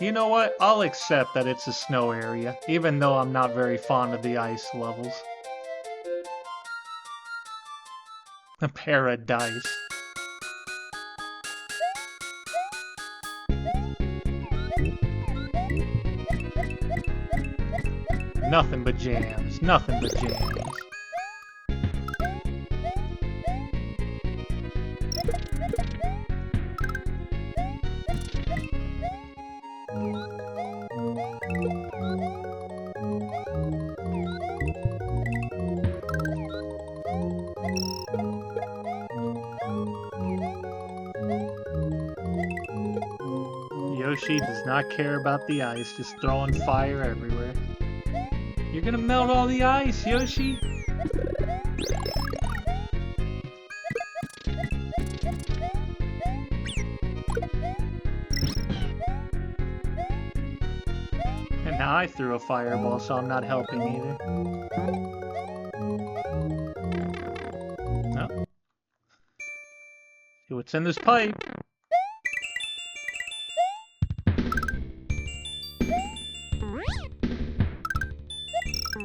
You know what? I'll accept that it's a snow area, even though I'm not very fond of the ice levels. A paradise. Nothing but jams. Nothing but jams. Yoshi does not care about the ice, just throwing fire everywhere. You're gonna melt all the ice, Yoshi! And now I threw a fireball, so I'm not helping either. No. See what's in this pipe.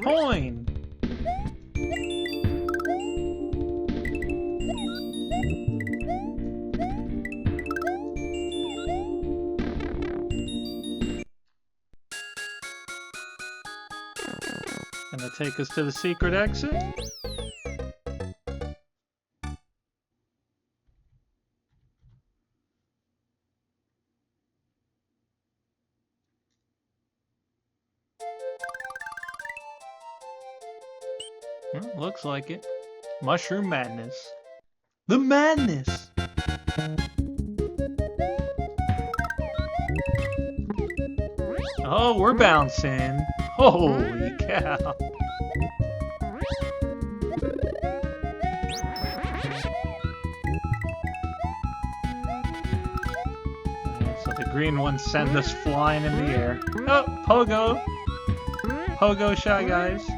Coin! Gonna take us to the secret exit? Well, looks like it. Mushroom Madness. The madness! Oh, we're bouncing. Holy cow. So the green ones send us flying in the air. Oh, Pogo! Pogo Shy Guys.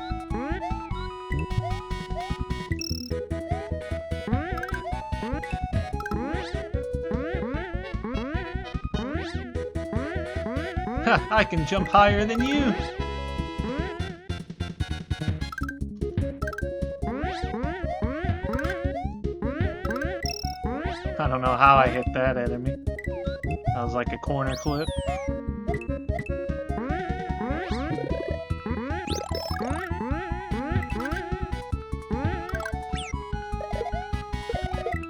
I can jump higher than you! I don't know how I hit that enemy. That was like a corner clip.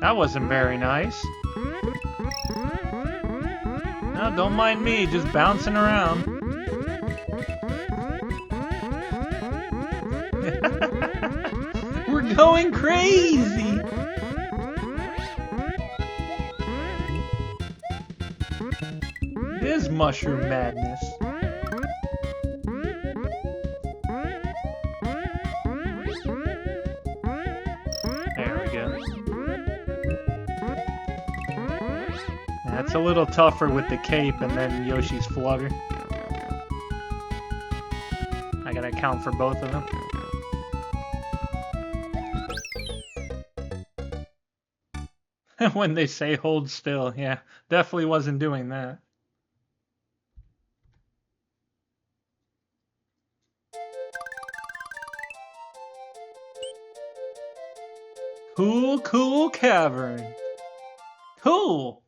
That wasn't very nice. No, don't mind me, just bouncing around. We're going crazy! It is Mushroom Madness. There we go. That's a little tougher with the cape and then Yoshi's flutter. I gotta account for both of them. When they say hold still, yeah, definitely wasn't doing that. Cool cavern. Cool.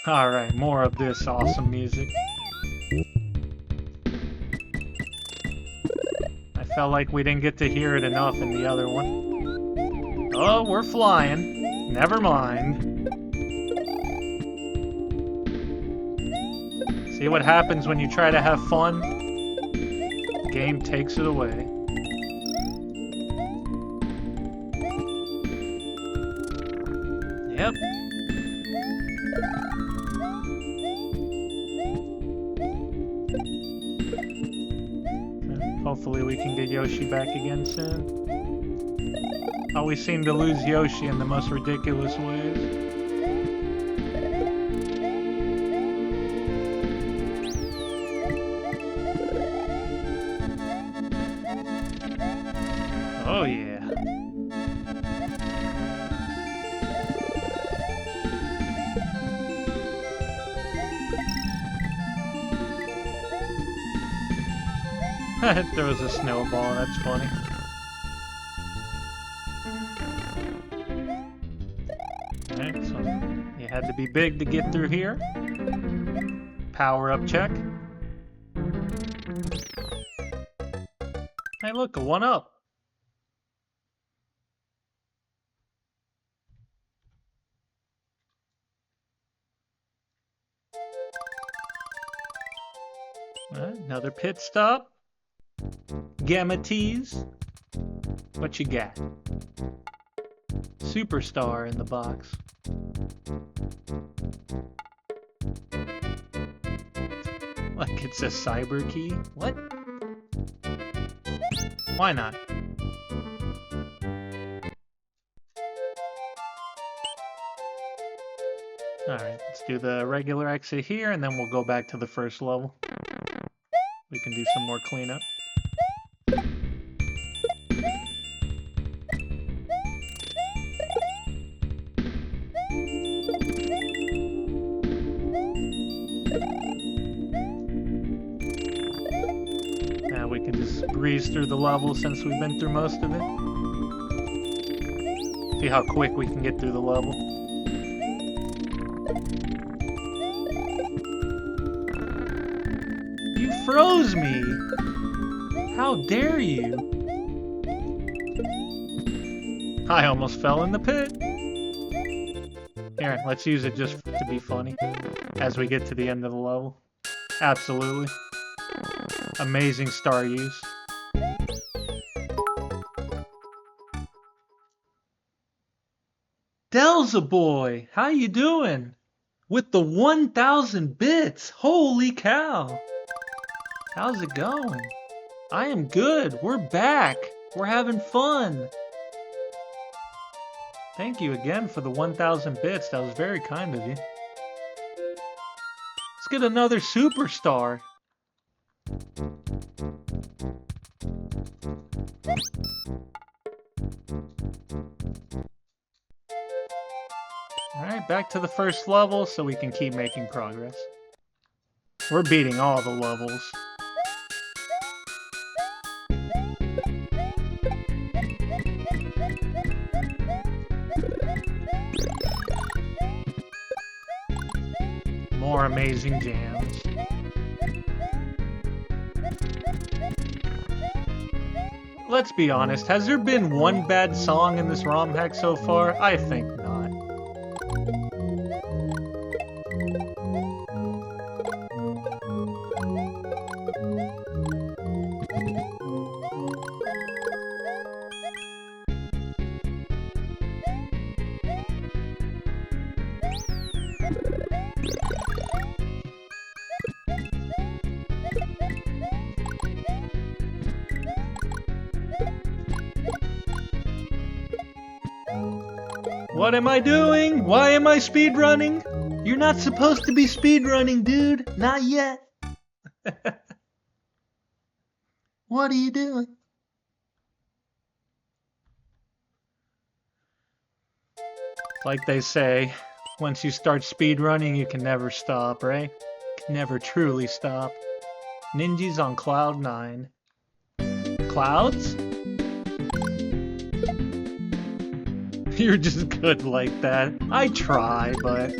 Alright, more of this awesome music. I felt like we didn't get to hear it enough in the other one. Oh, we're flying. Never mind. See what happens when you try to have fun? Game takes it away. Yep. Hopefully we can get Yoshi back again soon. Always seem to lose Yoshi in the most ridiculous ways. Oh yeah. It throws a snowball, that's funny. Alright, so you had to be big to get through here. Power up check. Hey look, a 1-up. Alright, another pit stop. Gamma Tees. What you got? Superstar in the box. Like it's a cyber key? What? Why not? Alright, let's do the regular exit here and then we'll go back to the first level. We can do some more cleanup. Now we can just breeze through the level since we've been through most of it. See how quick we can get through the level. You froze me! How dare you? I almost fell in the pit. Here, let's use it just to be funny as we get to the end of the level. Absolutely. Amazing star use. Delza boy, how you doing? With the 1,000 bits, holy cow! How's it going? I am good, we're back, we're having fun. Thank you again for the 1,000 bits, that was very kind of you. Let's get another superstar. Alright, back to the first level so we can keep making progress. We're beating all the levels. More amazing jams. Let's be honest, has there been one bad song in this ROM hack so far? I think not. What am I doing? Why am I speedrunning? You're not supposed to be speedrunning, dude. Not yet. What are you doing? Like they say, once you start speedrunning, you can never stop, right? Can never truly stop. Ninja's on Cloud 9. Clouds? You're just good like that. I try, but...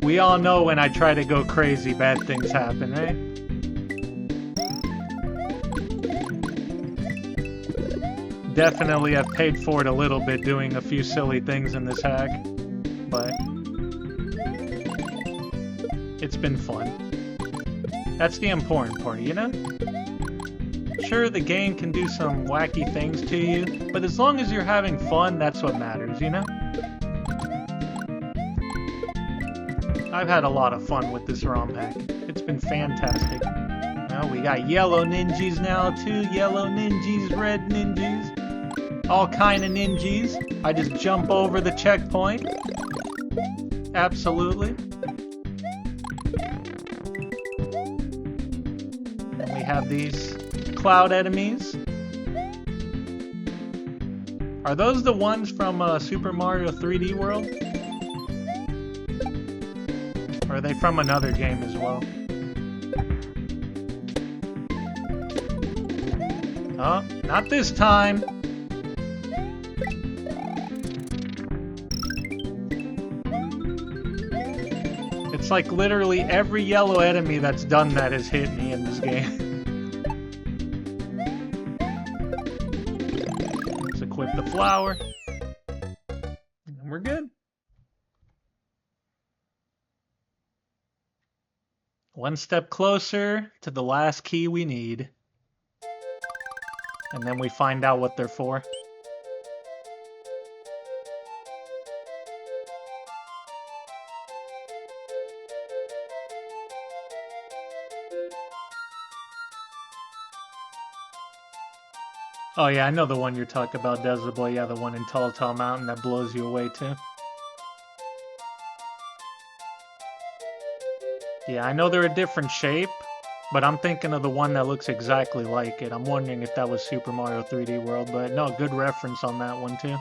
we all know when I try to go crazy, bad things happen, right? Definitely I've paid for it a little bit doing a few silly things in this hack, but... it's been fun. That's the important part, you know? Sure, the game can do some wacky things to you, but as long as you're having fun, that's what matters, you know? I've had a lot of fun with this ROM hack. It's been fantastic. Well, we got yellow ninjas now too. Yellow ninjas, red ninjas. All kind of ninjas. I just jump over the checkpoint. Absolutely. And we have these cloud enemies. Are those the ones from Super Mario 3D World? Or are they from another game as well? Oh, not this time! It's like literally every yellow enemy that's done that has hit me in this game. Let's equip the flower. And we're good. One step closer to the last key we need. And then we find out what they're for. Oh yeah, I know the one you're talking about, Desert Boy. Yeah, the one in Tall Tall Mountain that blows you away too. Yeah, I know they're a different shape, but I'm thinking of the one that looks exactly like it. I'm wondering if that was Super Mario 3D World, but no, good reference on that one too.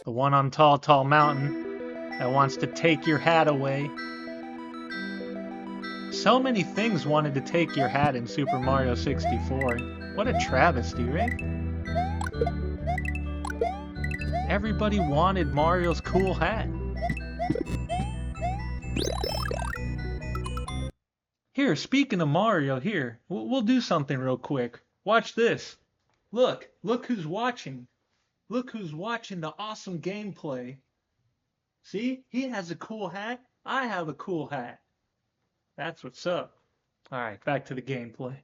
The one on Tall Tall Mountain that wants to take your hat away. So many things wanted to take your hat in Super Mario 64. What a travesty, right? Everybody wanted Mario's cool hat. Here, speaking of Mario, here, we'll do something real quick. Watch this. Look who's watching. Look who's watching the awesome gameplay. See, he has a cool hat. I have a cool hat. That's what's up. Alright, back to the gameplay.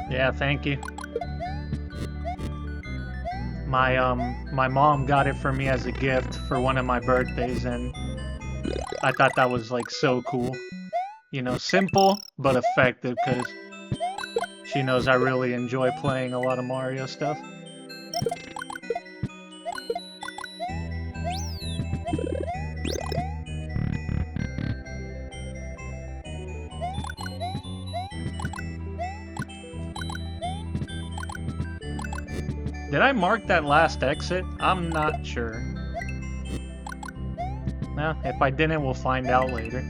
Yeah, thank you. My mom got it for me as a gift for one of my birthdays, and I thought that was like so cool. You know, simple but effective, because she knows I really enjoy playing a lot of Mario stuff. Did I mark that last exit? I'm not sure. Well, if I didn't, we'll find out later.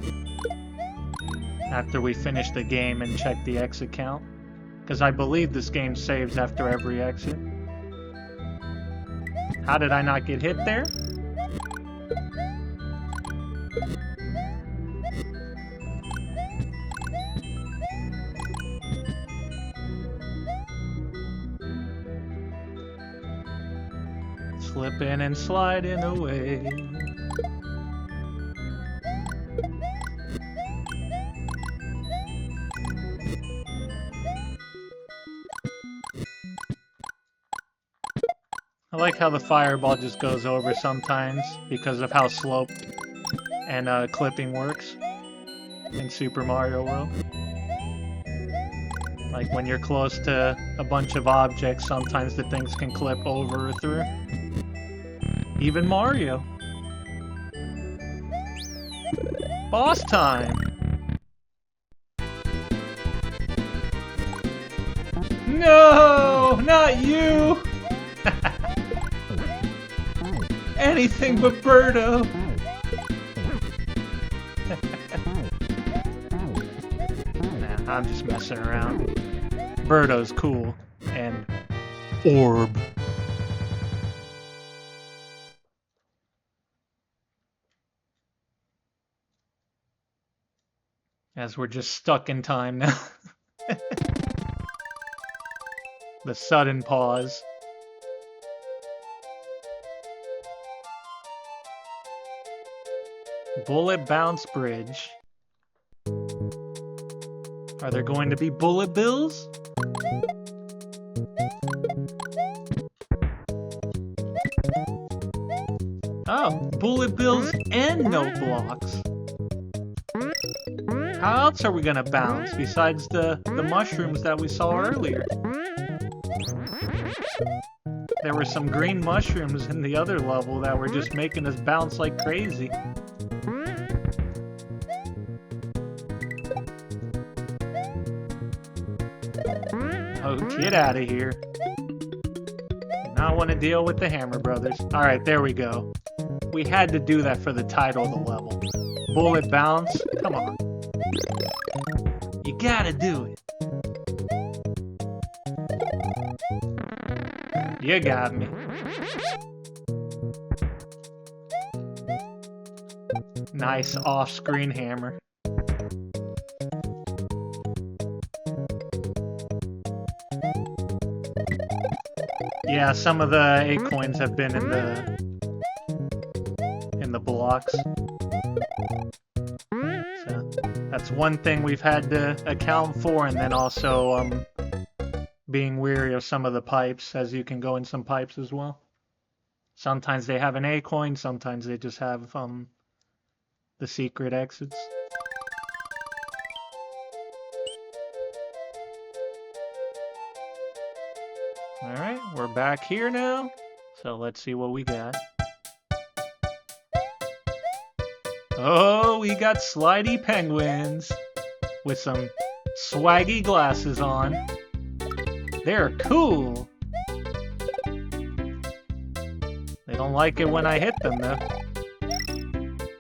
After we finish the game and check the exit count. Because I believe this game saves after every exit. How did I not get hit there? Slipping and sliding away. I like how the fireball just goes over sometimes because of how slope and clipping works in Super Mario World. Like when you're close to a bunch of objects, sometimes the things can clip over or through. Even Mario. Boss time! No! Not you! Anything but Birdo! Nah, I'm just messing around. Birdo's cool. And Orb. As we're just stuck in time now. The sudden pause. Bullet Bounce Bridge. Are there going to be bullet bills? Oh, bullet bills and no blocks. How else are we gonna bounce besides the mushrooms that we saw earlier? There were some green mushrooms in the other level that were just making us bounce like crazy. Oh, get out of here. Do not want to deal with the Hammer Brothers. Alright, there we go. We had to do that for the title of the level. Bullet bounce? Come on. You gotta do it. You got me. Nice off-screen hammer. Yeah, some of the acorns have been in the blocks. So that's one thing we've had to account for, and then also being weary of some of the pipes, as you can go in some pipes as well. Sometimes they have an acorn, sometimes they just have the secret exits. Alright, we're back here now, so let's see what we got. Oh, we got slidey penguins with some swaggy glasses on. They're cool. They don't like it when I hit them, though.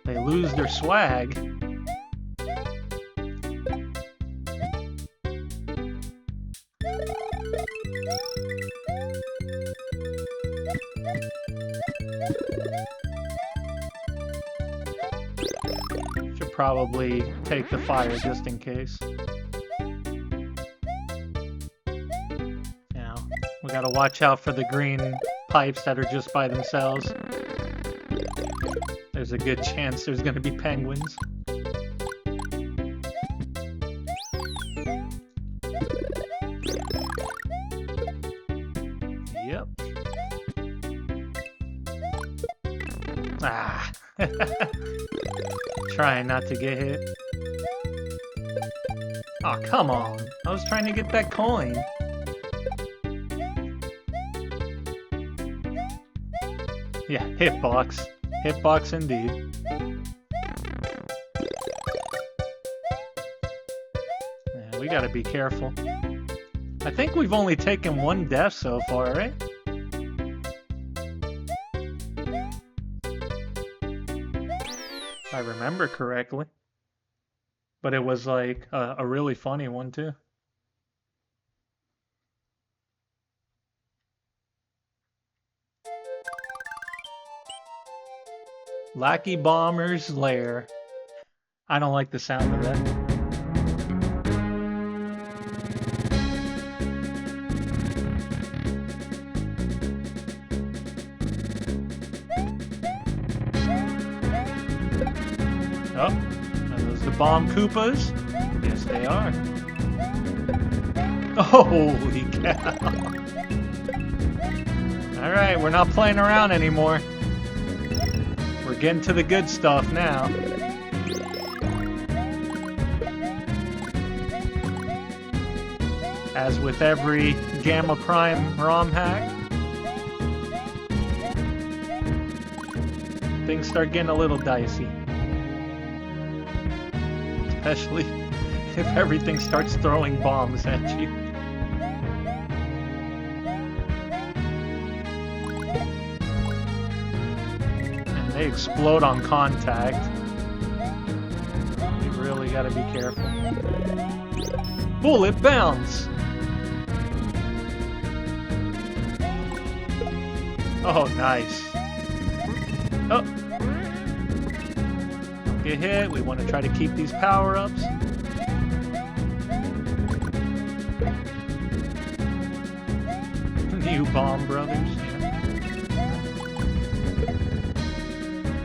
They lose their swag. Should probably take the fire just in case. We gotta watch out for the green pipes that are just by themselves. There's a good chance there's gonna be penguins. Yep. Ah. Trying not to get hit. Oh, come on. I was trying to get that coin. Yeah, hitbox. Hitbox indeed. Yeah, we gotta be careful. I think we've only taken one death so far, right? If I remember correctly. But it was like a really funny one too. Lackey Bomber's Lair. I don't like the sound of that. Oh, are those the Bomb Koopas? Yes, they are. Holy cow. Alright, we're not playing around anymore. We're getting to the good stuff now. As with every Gamma Prime ROM hack, things start getting a little dicey. Especially if everything starts throwing bombs at you. They explode on contact. You really gotta be careful. Bullet bounce! Oh, nice. Oh! Get hit. We want to try to keep these power-ups. New Bomb Brothers. Yeah.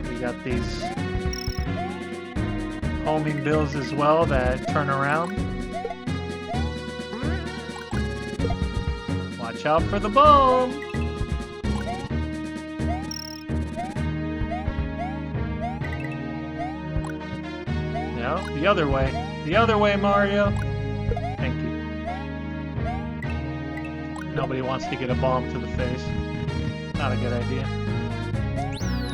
We got these homing bills as well that turn around. Watch out for the bomb! No, the other way. The other way, Mario! Thank you. Nobody wants to get a bomb to the face. Not a good idea.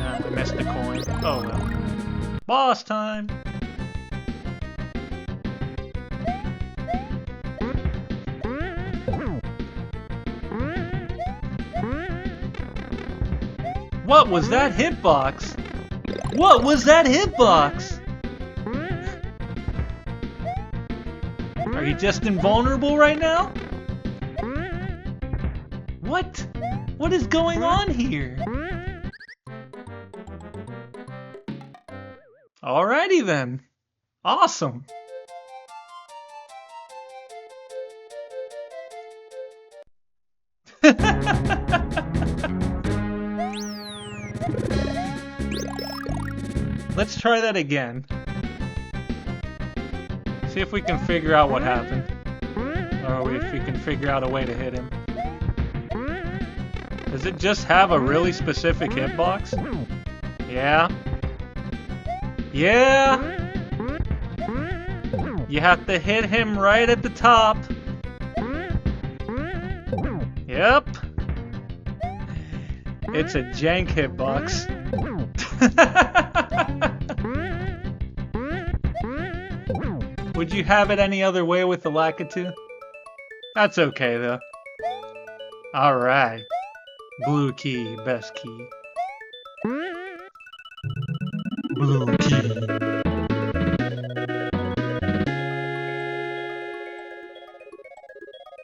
Ah, we missed the coin. Oh well. Boss time! What was that hitbox? What was that hitbox? Are you just invulnerable right now? What? What is going on here? Alrighty then. Awesome. Let's try that again. See if we can figure out what happened. Or if we can figure out a way to hit him. Does it just have a really specific hitbox? Yeah. Yeah! You have to hit him right at the top. Yep. It's a jank hitbox. Would you have it any other way with the Lakitu? That's okay though. Alright. Blue key, best key. Blue key.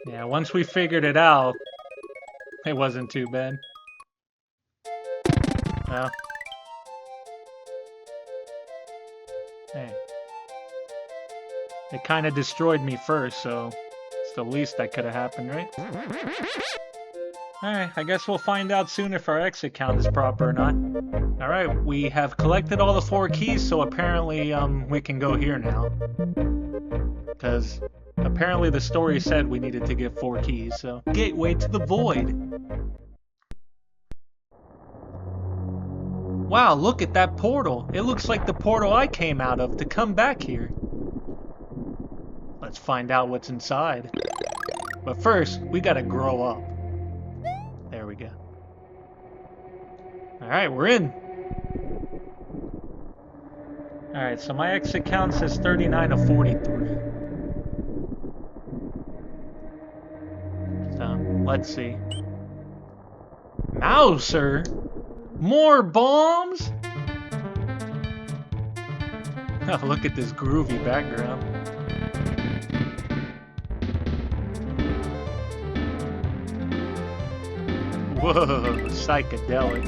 Yeah, once we figured it out, it wasn't too bad. Well. Hey. It kind of destroyed me first, so it's the least that could have happened, right? Alright, I guess we'll find out soon if our exit count is proper or not. Alright, we have collected all the 4 keys, so apparently, we can go here now. Because apparently the story said we needed to get 4 keys, so... Gateway to the Void! Wow, look at that portal! It looks like the portal I came out of to come back here. Let's find out what's inside. But first, we gotta grow up. There we go. Alright, we're in. Alright, so my exit count says 39 of 43. So, let's see. Mouser? More bombs? Oh, look at this groovy background. Whoa, psychedelic.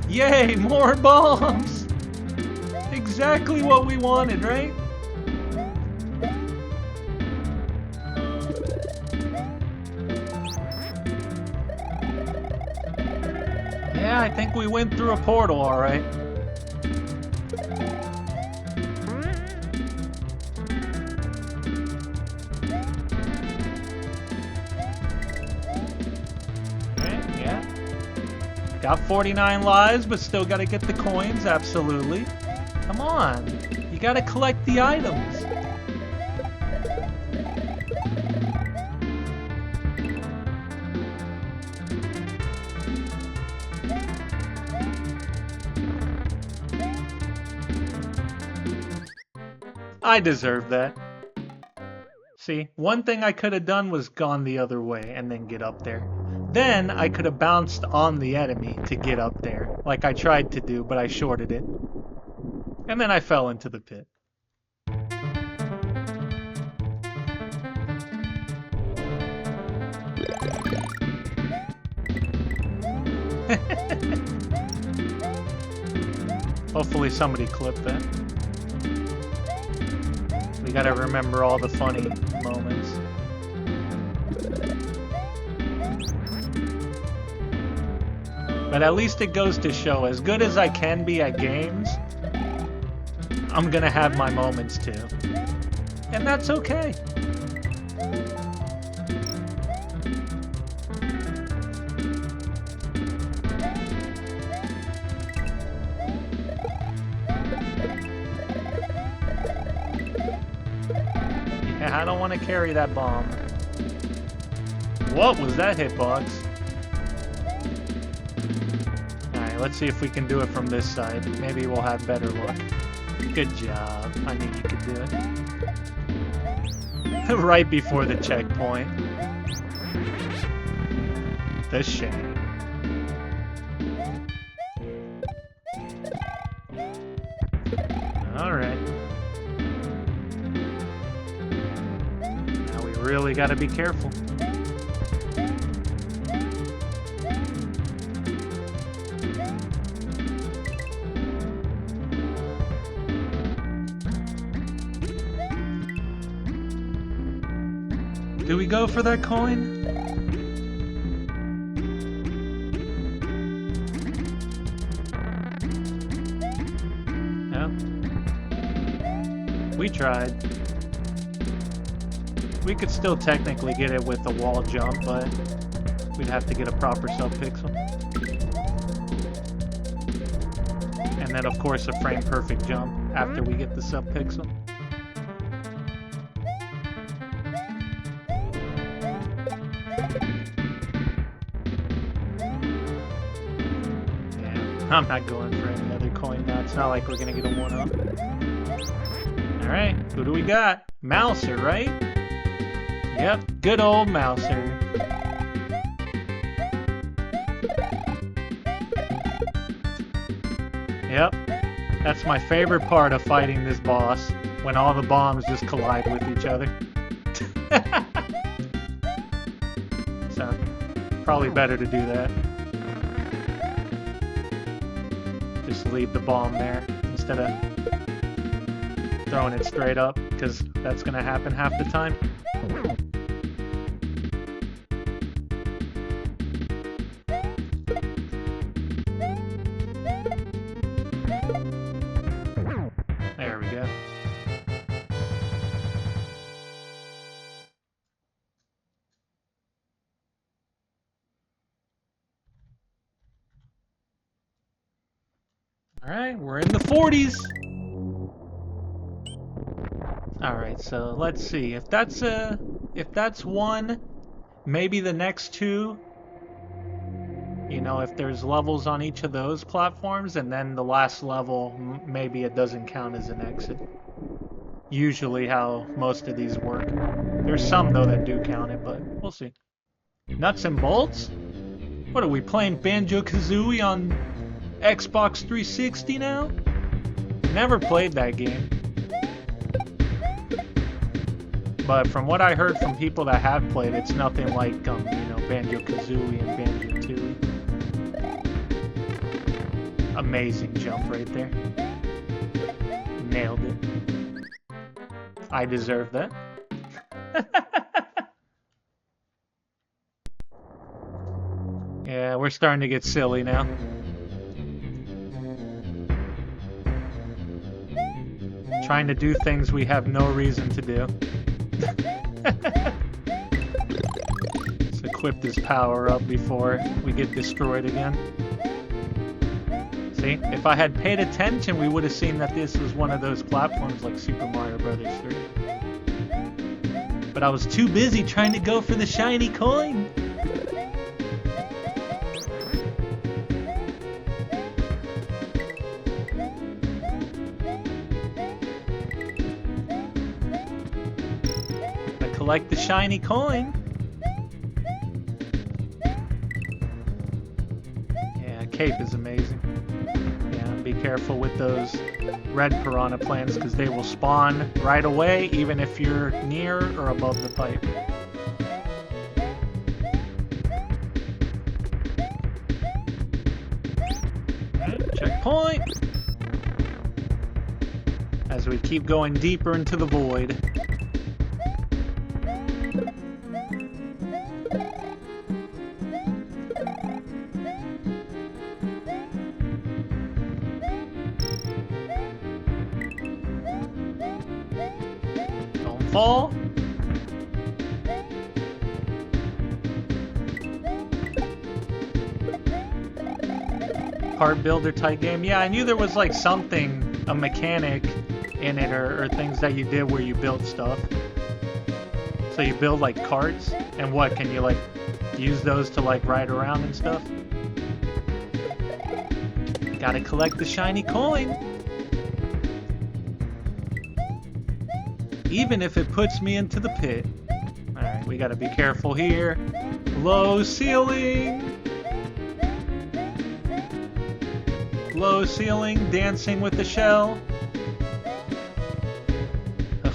Yay, more bombs! Exactly what we wanted, right? Yeah, I think we went through a portal, alright. Got 49 lives, but still gotta get the coins, absolutely. Come on, you gotta collect the items. I deserve that. See, one thing I could have done was gone the other way and then get up there. Then I could have bounced on the enemy to get up there, like I tried to do, but I shorted it. And then I fell into the pit. Hopefully somebody clipped that. We gotta remember all the funny moments. But at least it goes to show, as good as I can be at games, I'm gonna have my moments too. And that's okay. Yeah, I don't want to carry that bomb. What was that hitbox? Alright, let's see if we can do it from this side. Maybe we'll have better luck. Good job. I knew you could do it. Right before the checkpoint. The shame. Alright. Now we really gotta be careful. Do we go for that coin? No. We tried. We could still technically get it with a wall jump, but we'd have to get a proper sub-pixel. And then of course a frame perfect jump after we get the sub-pixel. I'm not going for any other coin now. It's not like we're gonna get a 1-up. Alright, who do we got? Mouser, right? Yep, good old Mouser. Yep, that's my favorite part of fighting this boss, when all the bombs just collide with each other. So, probably better to do that. Just leave the bomb there instead of throwing it straight up, because that's going to happen half the time. There we go. Alright, we're in the 40s! Alright, so let's see. If that's one, maybe the next two, you know, if there's levels on each of those platforms, and then the last level, maybe it doesn't count as an exit. Usually how most of these work. There's some, though, that do count it, but we'll see. Nuts and bolts? What, are we playing Banjo-Kazooie on Xbox 360 now? Never played that game. But from what I heard from people that have played, it's nothing like, you know, Banjo-Kazooie and Banjo-Tooie. Amazing jump right there. Nailed it. I deserve that. Yeah, we're starting to get silly now. Trying to do things we have no reason to do. Let's equip this power up before we get destroyed again. See, if I had paid attention, we would have seen that this was one of those platforms like Super Mario Brothers 3. But I was too busy trying to go for the shiny coin. Collect the shiny coin. Yeah, Cape is amazing. Yeah, be careful with those red piranha plants because they will spawn right away even if you're near or above the pipe. Right, checkpoint! As we keep going deeper into the void. fall? Card builder type game? Yeah, I knew there was like something, a mechanic in it, or things that you did where you built stuff. So you build like carts, and what, can you like use those to like ride around and stuff? Gotta collect the shiny coin. Even if it puts me into the pit. Alright, we gotta be careful here. Low ceiling! Low ceiling, dancing with the shell. Ugh.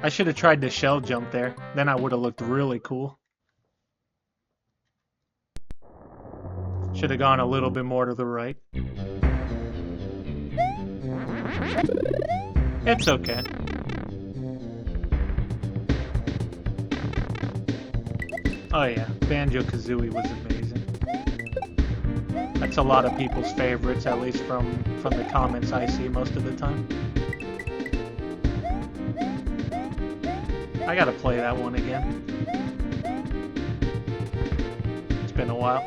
I should have tried the shell jump there. Then I would have looked really cool. Should have gone a little bit more to the right. It's okay. Oh yeah, Banjo-Kazooie was amazing. That's a lot of people's favorites, at least from the comments I see most of the time. I gotta play that one again. It's been a while.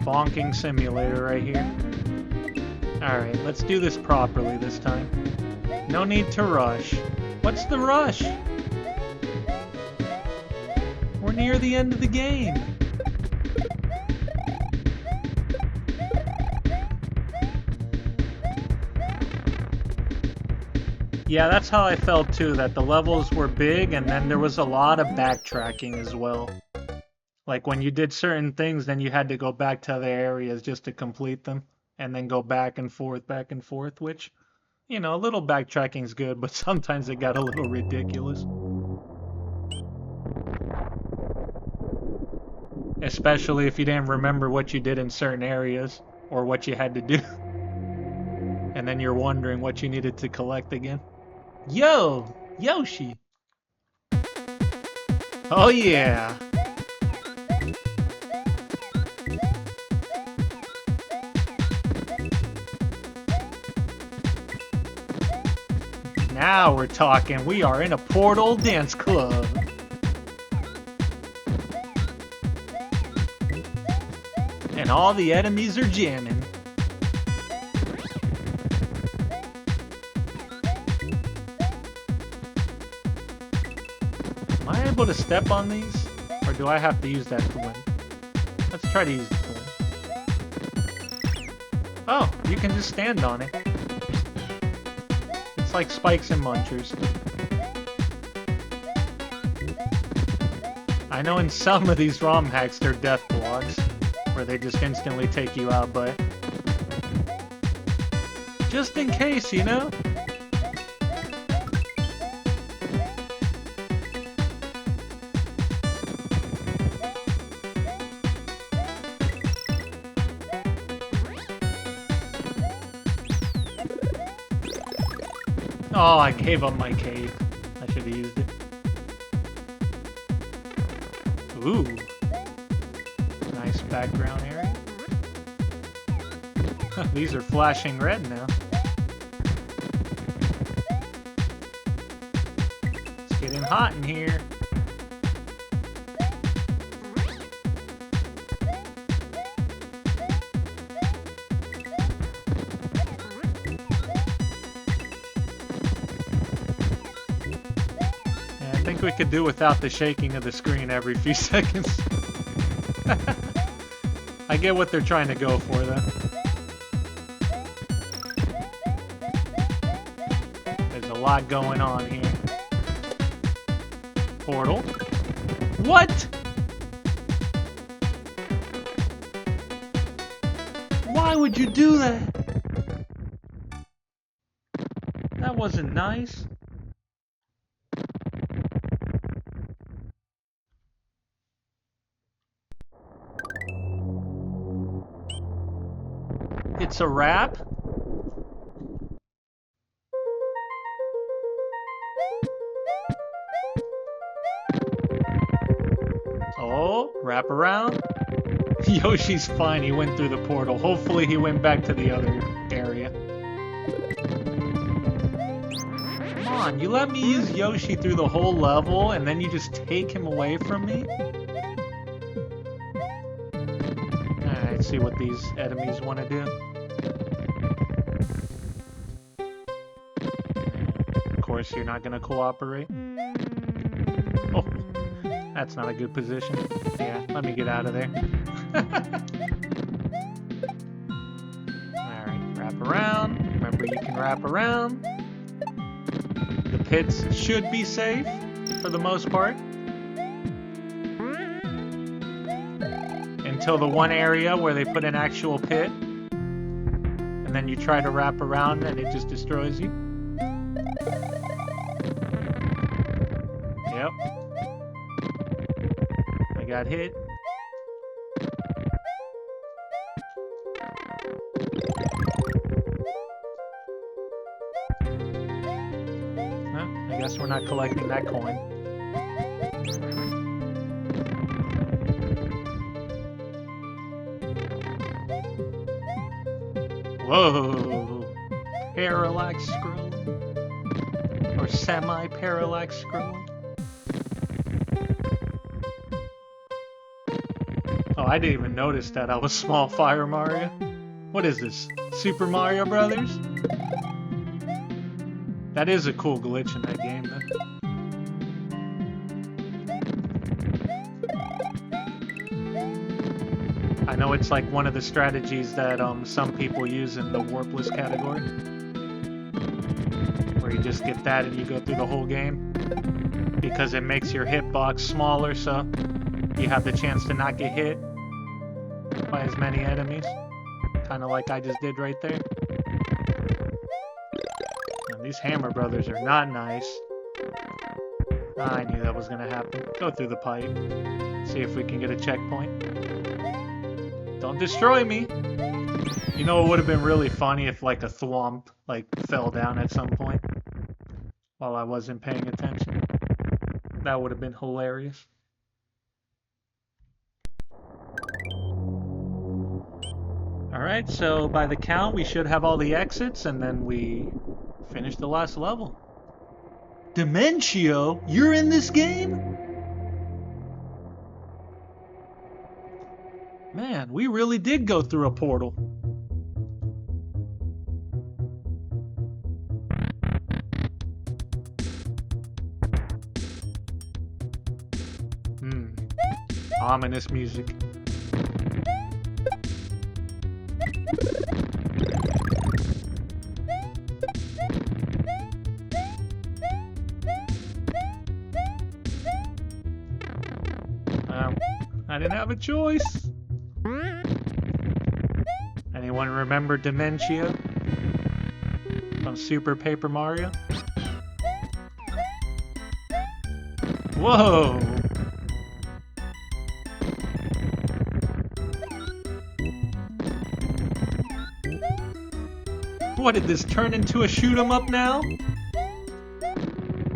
Bonking simulator right here. Alright, let's do this properly this time. No need to rush. What's the rush? We're near the end of the game. Yeah, that's how I felt too, that the levels were big and then there was a lot of backtracking as well. Like when you did certain things, then you had to go back to other areas just to complete them, and then go back and forth, which, you know, a little backtracking is good, but sometimes it got a little ridiculous. Especially if you didn't remember what you did in certain areas, or what you had to do. And then you're wondering what you needed to collect again. Yo! Yoshi! Oh yeah! Now we're talking. We are in a Portal dance club. And all the enemies are jamming. Am I able to step on these? Or do I have to use that to win? Let's try to use it to win. Oh, you can just stand on it. Like spikes and munchers. I know in some of these ROM hacks they're death blocks, where they just instantly take you out, but just in case, you know? Oh, I gave up my cape. I should have used it. Ooh. Nice background area. These are flashing red now. It's getting hot in here. I think we could do without the shaking of the screen every few seconds. I get what they're trying to go for, though. There's a lot going on here. Portal. What? Why would you do that? That wasn't nice. It's a wrap. Oh, wrap around. Yoshi's fine, he went through the portal. Hopefully he went back to the other area. Come on, you let me use Yoshi through the whole level and then you just take him away from me? Alright, see what these enemies want to do. Of course, you're not going to cooperate. Oh, that's not a good position. Yeah, let me get out of there. Alright, wrap around. Remember, you can wrap around. The pits should be safe, for the most part. Until the one area where they put an actual pit. And then you try to wrap around and it just destroys you. Yep. I got hit. I guess we're not collecting that coin. Whoa! Parallax scrolling? Or semi-parallax scrolling? Oh, I didn't even notice that I was Small Fire Mario. What is this? Super Mario Brothers? That is a cool glitch in that game, though. I know it's like one of the strategies that some people use in the warpless category. Where you just get that and you go through the whole game. Because it makes your hitbox smaller, so you have the chance to not get hit by as many enemies. Kind of like I just did right there. These Hammer Brothers are not nice. I knew that was gonna happen. Go through the pipe. See if we can get a checkpoint. Don't destroy me! You know, it would have been really funny if like a thwomp like fell down at some point while I wasn't paying attention. That would have been hilarious. Alright, so by the count we should have all the exits and then we finish the last level. Dementio? You're in this game? Man, we really did go through a portal. Ominous music. I didn't have a choice. Anyone remember Dementio from Super Paper Mario? Whoa! What, did this turn into a shoot 'em up now?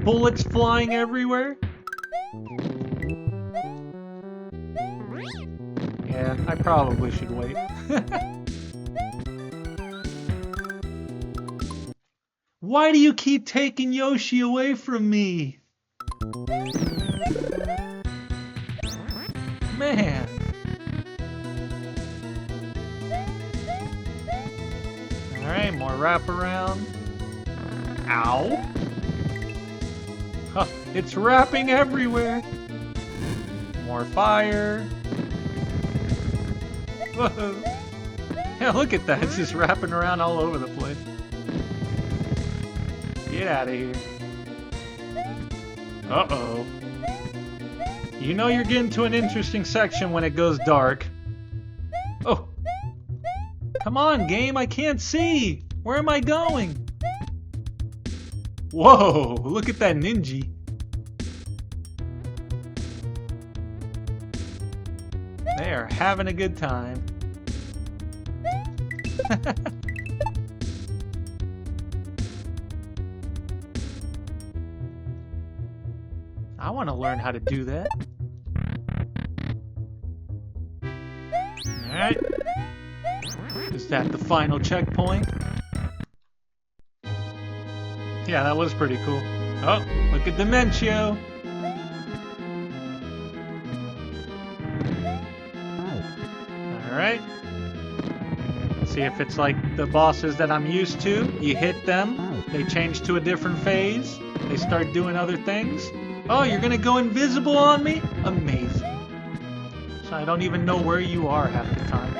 Bullets flying everywhere? Yeah, I probably should wait. Why do you keep taking Yoshi away from me? Man. Alright, more wraparound. Ow. Huh, it's wrapping everywhere. More fire. Whoa. Yeah, look at that. It's just wrapping around all over the place. Get out of here. Uh-oh. You know you're getting to an interesting section when it goes dark. Oh. Come on, game. I can't see. Where am I going? Whoa. Look at that ninja. They are having a good time. I want to learn how to do that. Alright. Is that the final checkpoint? Yeah, that was pretty cool. Oh, look at Dementio! Alright. See if it's like the bosses that I'm used to. You hit them, they change to a different phase, they start doing other things. Oh, you're gonna go invisible on me? Amazing. So I don't even know where you are half the time.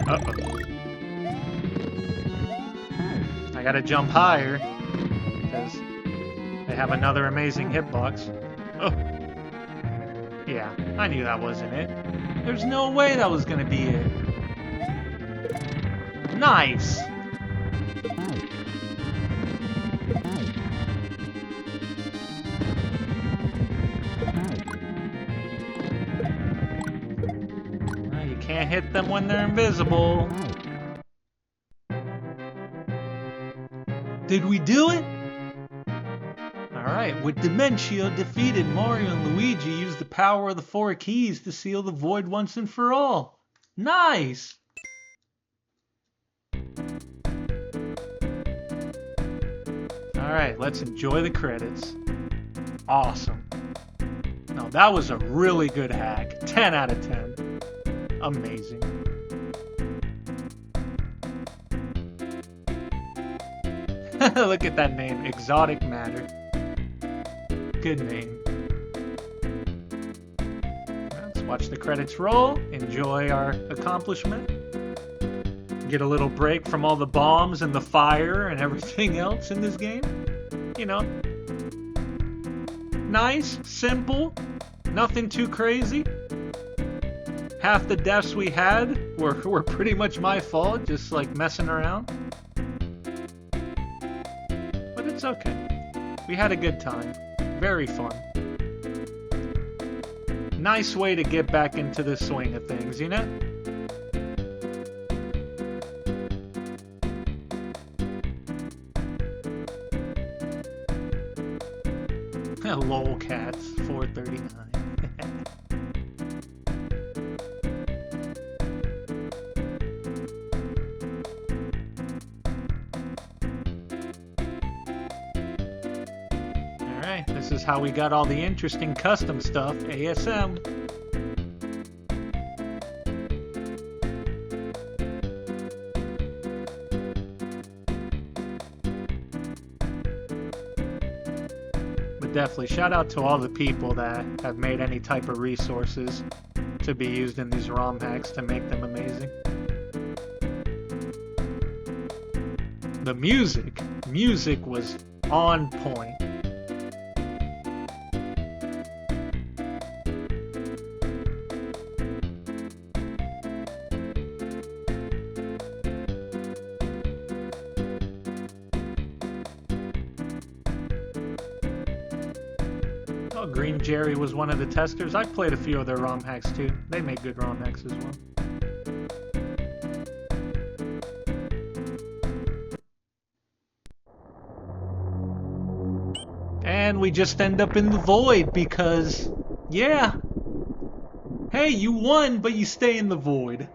Uh-oh. I gotta jump higher, because they have another amazing hitbox. Oh. Yeah, I knew that wasn't it. There's no way that was gonna be it. Nice! You can't hit them when they're invisible. Did we do it? Alright, with Dementio defeated, Mario and Luigi used the power of the 4 keys to seal the void once and for all. Nice! Alright, let's enjoy the credits. Awesome. Now that was a really good hack. 10 out of 10. Amazing. Look at that name, Exotic Matter. Good name. Let's watch the credits roll, enjoy our accomplishment, get a little break from all the bombs and the fire and everything else in this game. You know, nice, simple, nothing too crazy. Half the deaths we had were pretty much my fault, just like messing around. But it's okay. We had a good time. Very fun. Nice way to get back into the swing of things, you know? Lol cats, 439. Alright, this is how we got all the interesting custom stuff, ASM. Definitely shout out to all the people that have made any type of resources to be used in these ROM hacks to make them amazing. The music was on point. Green Jerry was one of the testers. I've played a few of their ROM hacks too. They make good ROM hacks as well. And we just end up in the void because, yeah. Hey, you won, but you stay in the void.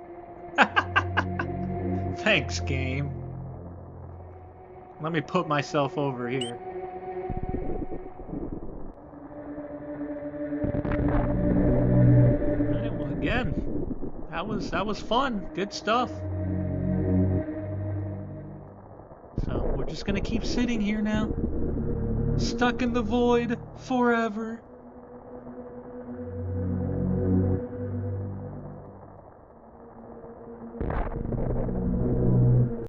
Thanks, game. Let me put myself over here. Again, that was fun. Good stuff. So we're just gonna keep sitting here now, stuck in the void forever.